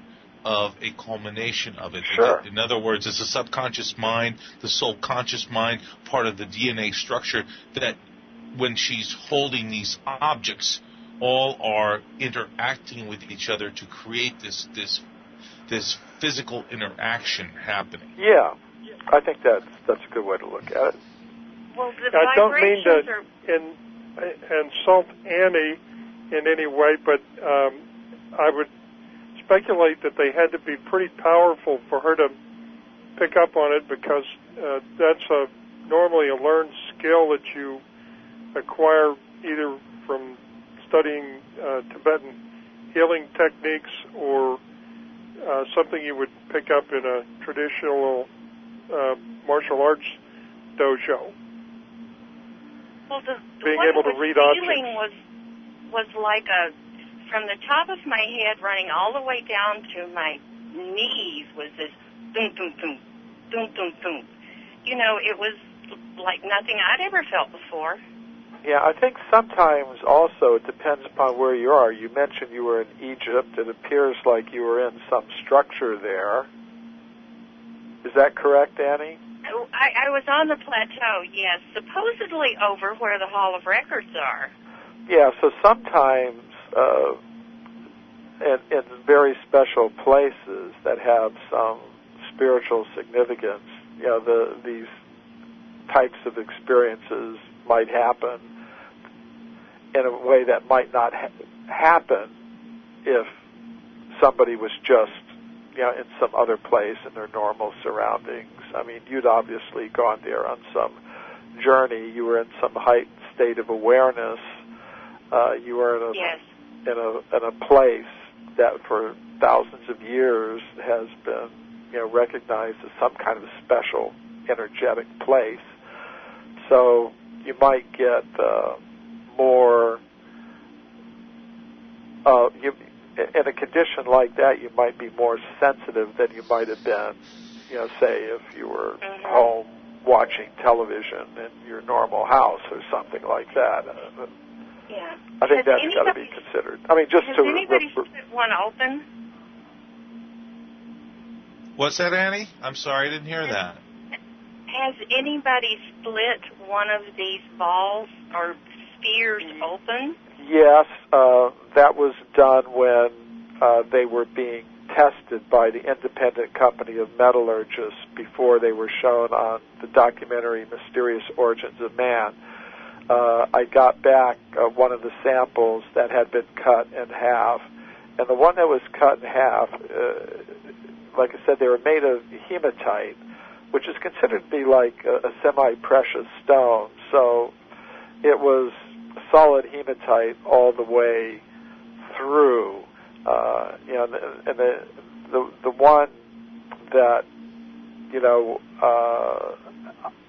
of a culmination of it. Sure. In other words, it's the subconscious mind, the subconscious mind, part of the DNA structure, that when she's holding these objects, all are interacting with each other to create this physical interaction happening. Yeah, I think that's a good way to look at it. Well, the I don't mean vibrations to insult Annie in any way, but I would speculate that they had to be pretty powerful for her to pick up on it, because that's normally a learned skill that you acquire either from studying Tibetan healing techniques or something you would pick up in a traditional martial arts dojo. Well, the being one able that to read feeling objects was like from the top of my head running all the way down to my knees was this boom, boom, boom, boom, boom, boom. It was like nothing I'd ever felt before. Yeah, I think sometimes also it depends upon where you are. You mentioned you were in Egypt. It appears like you were in some structure there. Is that correct, Annie? I was on the plateau, yes, supposedly over where the Hall of Records are. Yeah, so sometimes in very special places that have some spiritual significance, these types of experiences might happen in a way that might not happen if somebody was just in some other place in their normal surroundings. I mean, you'd obviously gone there on some journey. You were in some heightened state of awareness. You were in a place that for thousands of years has been recognized as some kind of special energetic place. So you might get more. in a condition like that, you might be more sensitive than you might have been, say if you were home watching television in your normal house or something like that. Yeah. I think that's got to be considered. I mean, just has to... anybody split one open? What's that, Annie? I'm sorry, I didn't hear that. Has anybody split one of these balls or spheres open? Yes, that was done when they were being tested by the independent company of metallurgists before they were shown on the documentary Mysterious Origins of Man. I got back one of the samples that had been cut in half, and the one that was cut in half, like I said, they were made of hematite, which is considered to be like a semi-precious stone. So it was solid hematite all the way through. And the one that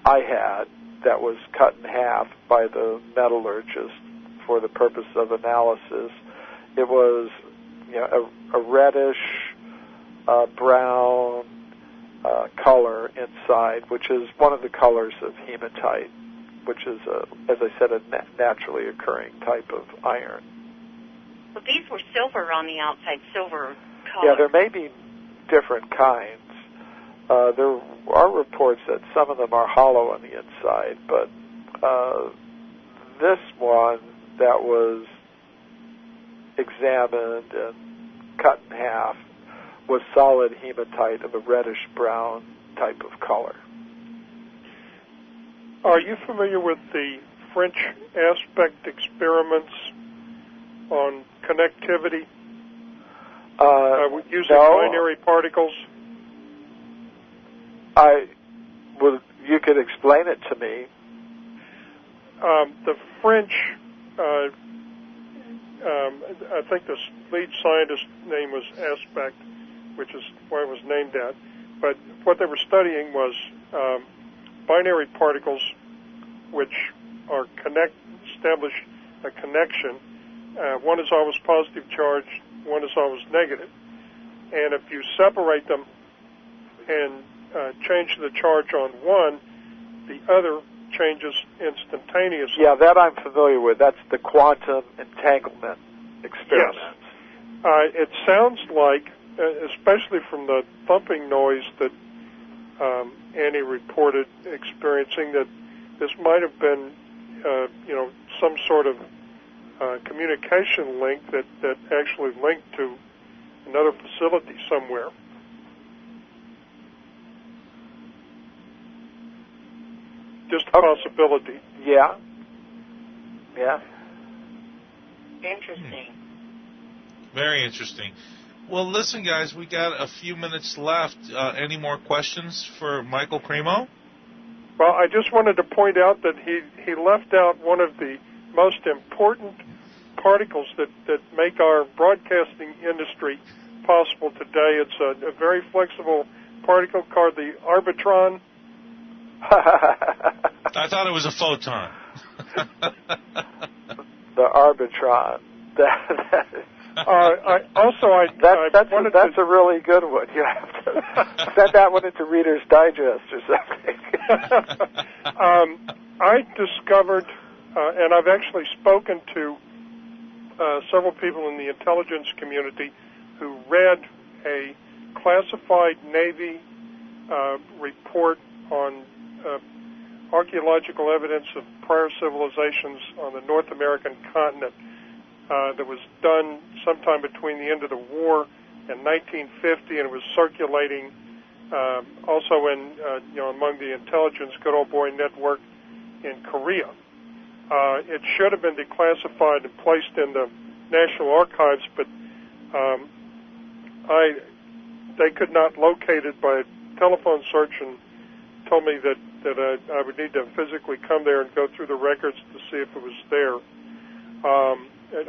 I had that was cut in half by the metallurgist for the purpose of analysis, it was a reddish brown color inside, which is one of the colors of hematite, which is, as I said, a naturally occurring type of iron. Well, these were silver on the outside, silver color. Yeah, there may be different kinds. There are reports that some of them are hollow on the inside, but this one that was examined and cut in half was solid hematite of a reddish-brown type of color. Are you familiar with the French aspect experiments on connectivity using binary particles? You could explain it to me. The French, I think the lead scientist's name was Aspect, which is why it was named that. But what they were studying was binary particles, which are establish a connection. One is always positive charge, one is always negative. And if you separate them and change the charge on one, the other changes instantaneously. Yeah, that I'm familiar with. That's the quantum entanglement experiment. Yes. It sounds like, especially from the thumping noise that Annie reported experiencing, that this might have been, some sort of communication link that actually linked to another facility somewhere. Just a possibility. Yeah. Yeah. Interesting. Very interesting. Well, listen, guys, we got a few minutes left. Any more questions for Michael CREMO? Well, I just wanted to point out that he left out one of the most important particles that make our broadcasting industry possible today. It's a very flexible particle called the arbitron. I thought it was a photon. The arbitron. That's a really good one. You have to send that one into Reader's Digest or something. I discovered, and I've actually spoken to several people in the intelligence community who read a classified Navy report on archaeological evidence of prior civilizations on the North American continent that was done sometime between the end of the war and 1950, and it was circulating also in among the intelligence good old boy network in Korea. It should have been declassified and placed in the National Archives, but they could not locate it by a telephone search and told me that I would need to physically come there and go through the records to see if it was there.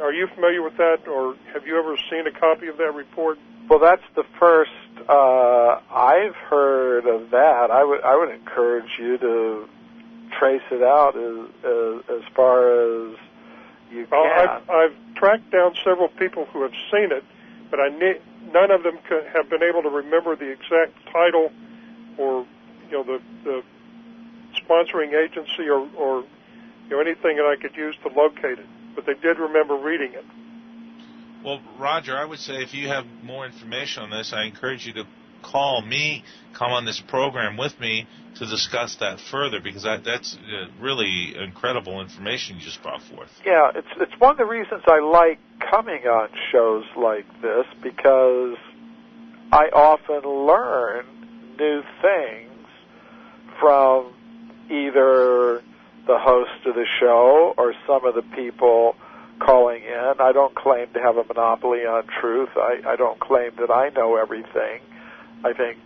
Are you familiar with that, or have you ever seen a copy of that report? Well, that's the first I've heard of that. I would encourage you to trace it out as far as you can. I've tracked down several people who have seen it, but none of them have been able to remember the exact title or the sponsoring agency or anything that I could use to locate it. But they did remember reading it. Well, Roger, I would say if you have more information on this, I encourage you to call me, come on this program with me to discuss that further, because that's really incredible information you just brought forth. Yeah, it's one of the reasons I like coming on shows like this, because I often learn new things from either the host of the show or some of the people calling in. I don't claim to have a monopoly on truth. I don't claim that I know everything. I think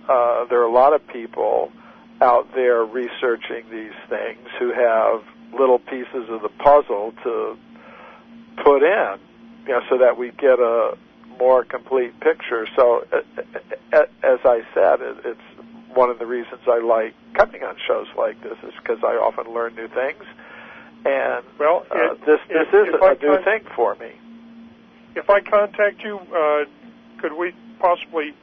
there are a lot of people out there researching these things who have little pieces of the puzzle to put in, so that we get a more complete picture. So, as I said, it's one of the reasons I like coming on shows like this, is because I often learn new things. And this is a new thing for me. If I contact you, could we possibly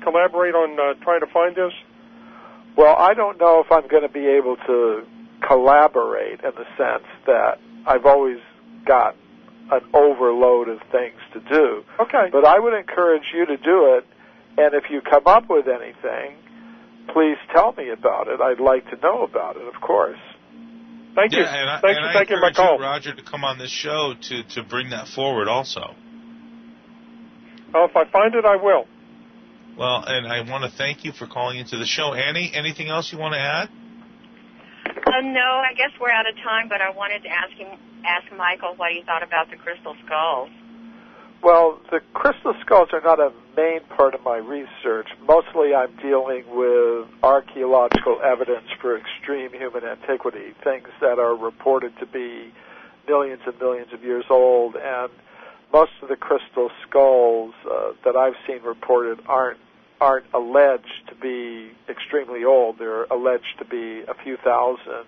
collaborate on trying to find this? Well, I don't know if I'm going to be able to collaborate in the sense that I've always got an overload of things to do. Okay. But I would encourage you to do it, and if you come up with anything, please tell me about it. I'd like to know about it, of course. Thank you. Thanks for taking my call. I encourage you, Roger, to come on this show to bring that forward also. If I find it, I will. Well, and I want to thank you for calling into the show. Annie, anything else you want to add? No, I guess we're out of time, but I wanted to ask Michael what he thought about the crystal skulls. Well, the crystal skulls are not a main part of my research. Mostly I'm dealing with archaeological evidence for extreme human antiquity, things that are reported to be millions and millions of years old, and most of the crystal skulls that I've seen reported aren't alleged to be extremely old. They're alleged to be a few thousand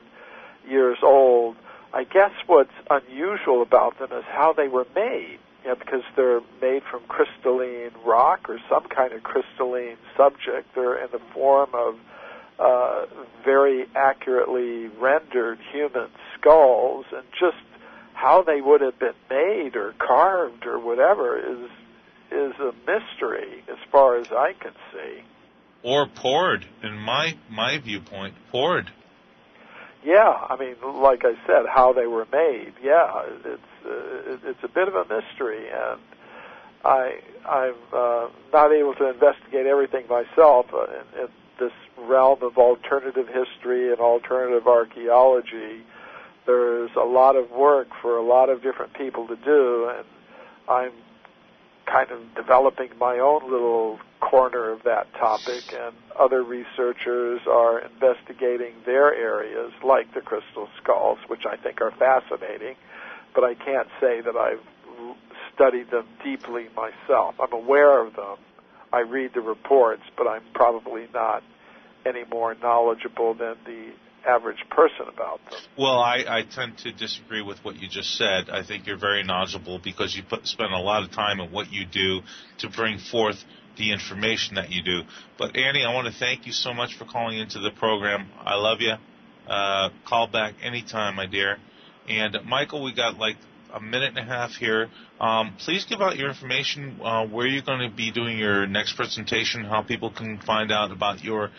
years old. I guess what's unusual about them is how they were made. Because they're made from crystalline rock or some kind of crystalline subject. They're in the form of very accurately rendered human skulls, and just how they would have been made or carved or whatever is a mystery as far as I can see. Or poured, in my viewpoint, poured. Yeah, I mean, like I said, how they were made. Yeah, it's a bit of a mystery, and I'm not able to investigate everything myself in this realm of alternative history and alternative archaeology. There's a lot of work for a lot of different people to do, and I'm kind of developing my own little corner of that topic, and other researchers are investigating their areas, like the crystal skulls, which I think are fascinating, but I can't say that I've studied them deeply myself. I'm aware of them. I read the reports, but I'm probably not any more knowledgeable than the average person about them. Well, I tend to disagree with what you just said. I think you're very knowledgeable because you spend a lot of time in what you do to bring forth the information that you do. But, Annie, I want to thank you so much for calling into the program. I love you. Call back anytime, my dear. And, Michael, we got like a minute and a half here. Please give out your information, where you're going to be doing your next presentation, how people can find out about your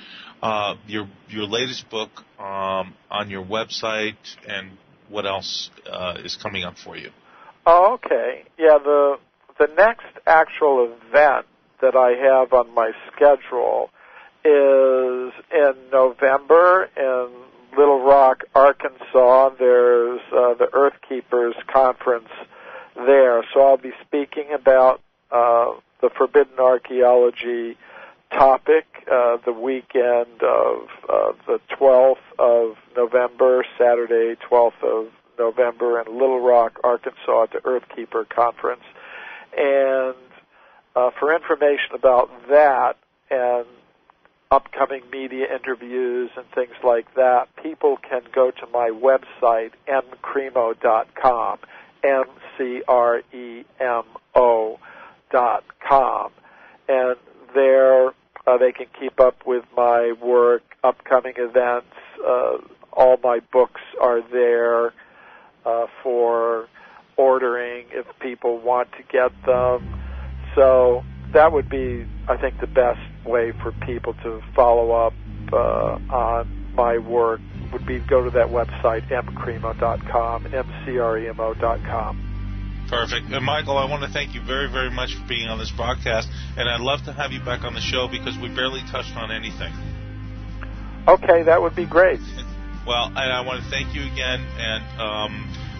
latest book on your website, and what else is coming up for you. Oh, okay. Yeah, the next actual event that I have on my schedule is in November in Little Rock, Arkansas. There's the Earth Keepers Conference there. So I'll be speaking about the forbidden archaeology topic the weekend of the 12th of November, Saturday, 12th of November in Little Rock, Arkansas at the Earth Keeper Conference. And for information about that and upcoming media interviews and things like that, people can go to my website, mcremo.com, MCREMO.com. mcreamo.com, and there they can keep up with my work, upcoming events. All my books are there for ordering if people want to get them. So that would be, I think, the best way for people to follow up on my work would be to go to that website, mcremo.com, mcremo.com. Perfect. And Michael, I want to thank you very, very much for being on this broadcast, and I'd love to have you back on the show because we barely touched on anything. Okay, that would be great. Well, and I want to thank you again, and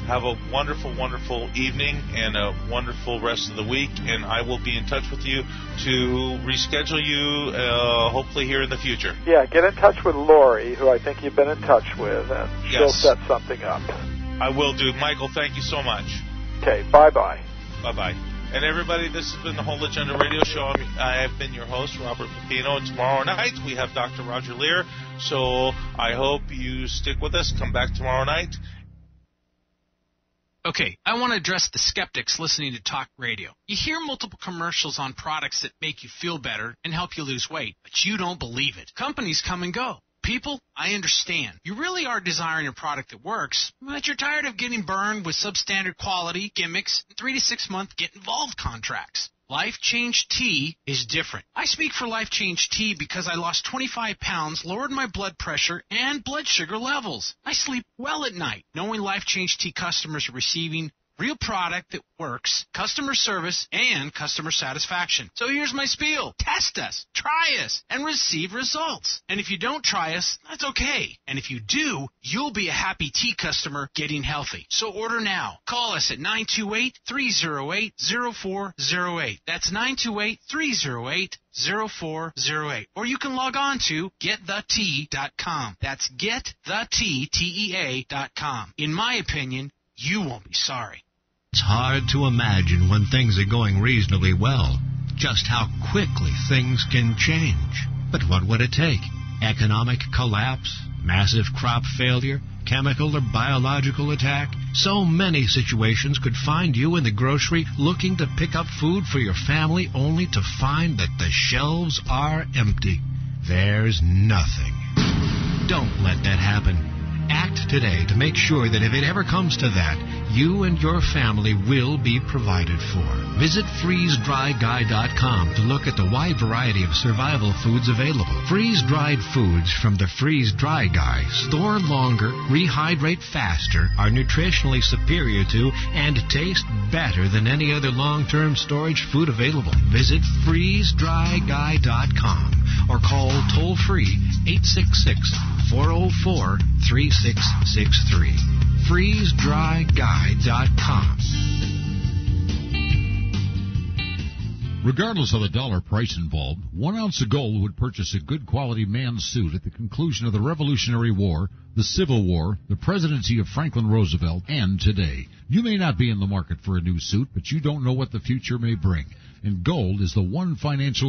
have a wonderful, wonderful evening and a wonderful rest of the week, and I will be in touch with you to reschedule you hopefully here in the future. Yeah, get in touch with Lori, who I think you've been in touch with, and she'll set something up. I will do. Michael, thank you so much. Okay, bye-bye. Bye-bye. And everybody, this has been the Whole Agenda Radio Show. I have been your host, Robert Pepino, and tomorrow night we have Dr. Roger Lear, so I hope you stick with us. Come back tomorrow night. Okay, I want to address the skeptics listening to talk radio. You hear multiple commercials on products that make you feel better and help you lose weight, but you don't believe it. Companies come and go. People, I understand. You really are desiring a product that works, but you're tired of getting burned with substandard quality, gimmicks, and 3 to 6 month get-involved contracts. Life Change Tea is different. I speak for Life Change Tea because I lost 25 pounds, lowered my blood pressure, and blood sugar levels. I sleep well at night, knowing Life Change Tea customers are receiving real product that works, customer service, and customer satisfaction. So here's my spiel. Test us, try us, and receive results. And if you don't try us, that's okay. And if you do, you'll be a happy tea customer getting healthy. So order now. Call us at 928-308-0408. That's 928-308-0408. Or you can log on to getthetea.com. That's getthetea.com. In my opinion, you won't be sorry. It's hard to imagine when things are going reasonably well, just how quickly things can change. But what would it take? Economic collapse? Massive crop failure? Chemical or biological attack? So many situations could find you in the grocery looking to pick up food for your family only to find that the shelves are empty. There's nothing. Don't let that happen. Act today to make sure that if it ever comes to that, you and your family will be provided for. Visit freezedryguy.com to look at the wide variety of survival foods available. Freeze-dried foods from the Freeze Dry Guy store longer, rehydrate faster, are nutritionally superior to, and taste better than any other long-term storage food available. Visit freezedryguy.com or call toll-free 866-404-3663. freezedryguy.com. Regardless of the dollar price involved, 1 ounce of gold would purchase a good quality man's suit at the conclusion of the Revolutionary War, the Civil War, the presidency of Franklin Roosevelt, and today. You may not be in the market for a new suit, but you don't know what the future may bring. And gold is the one financial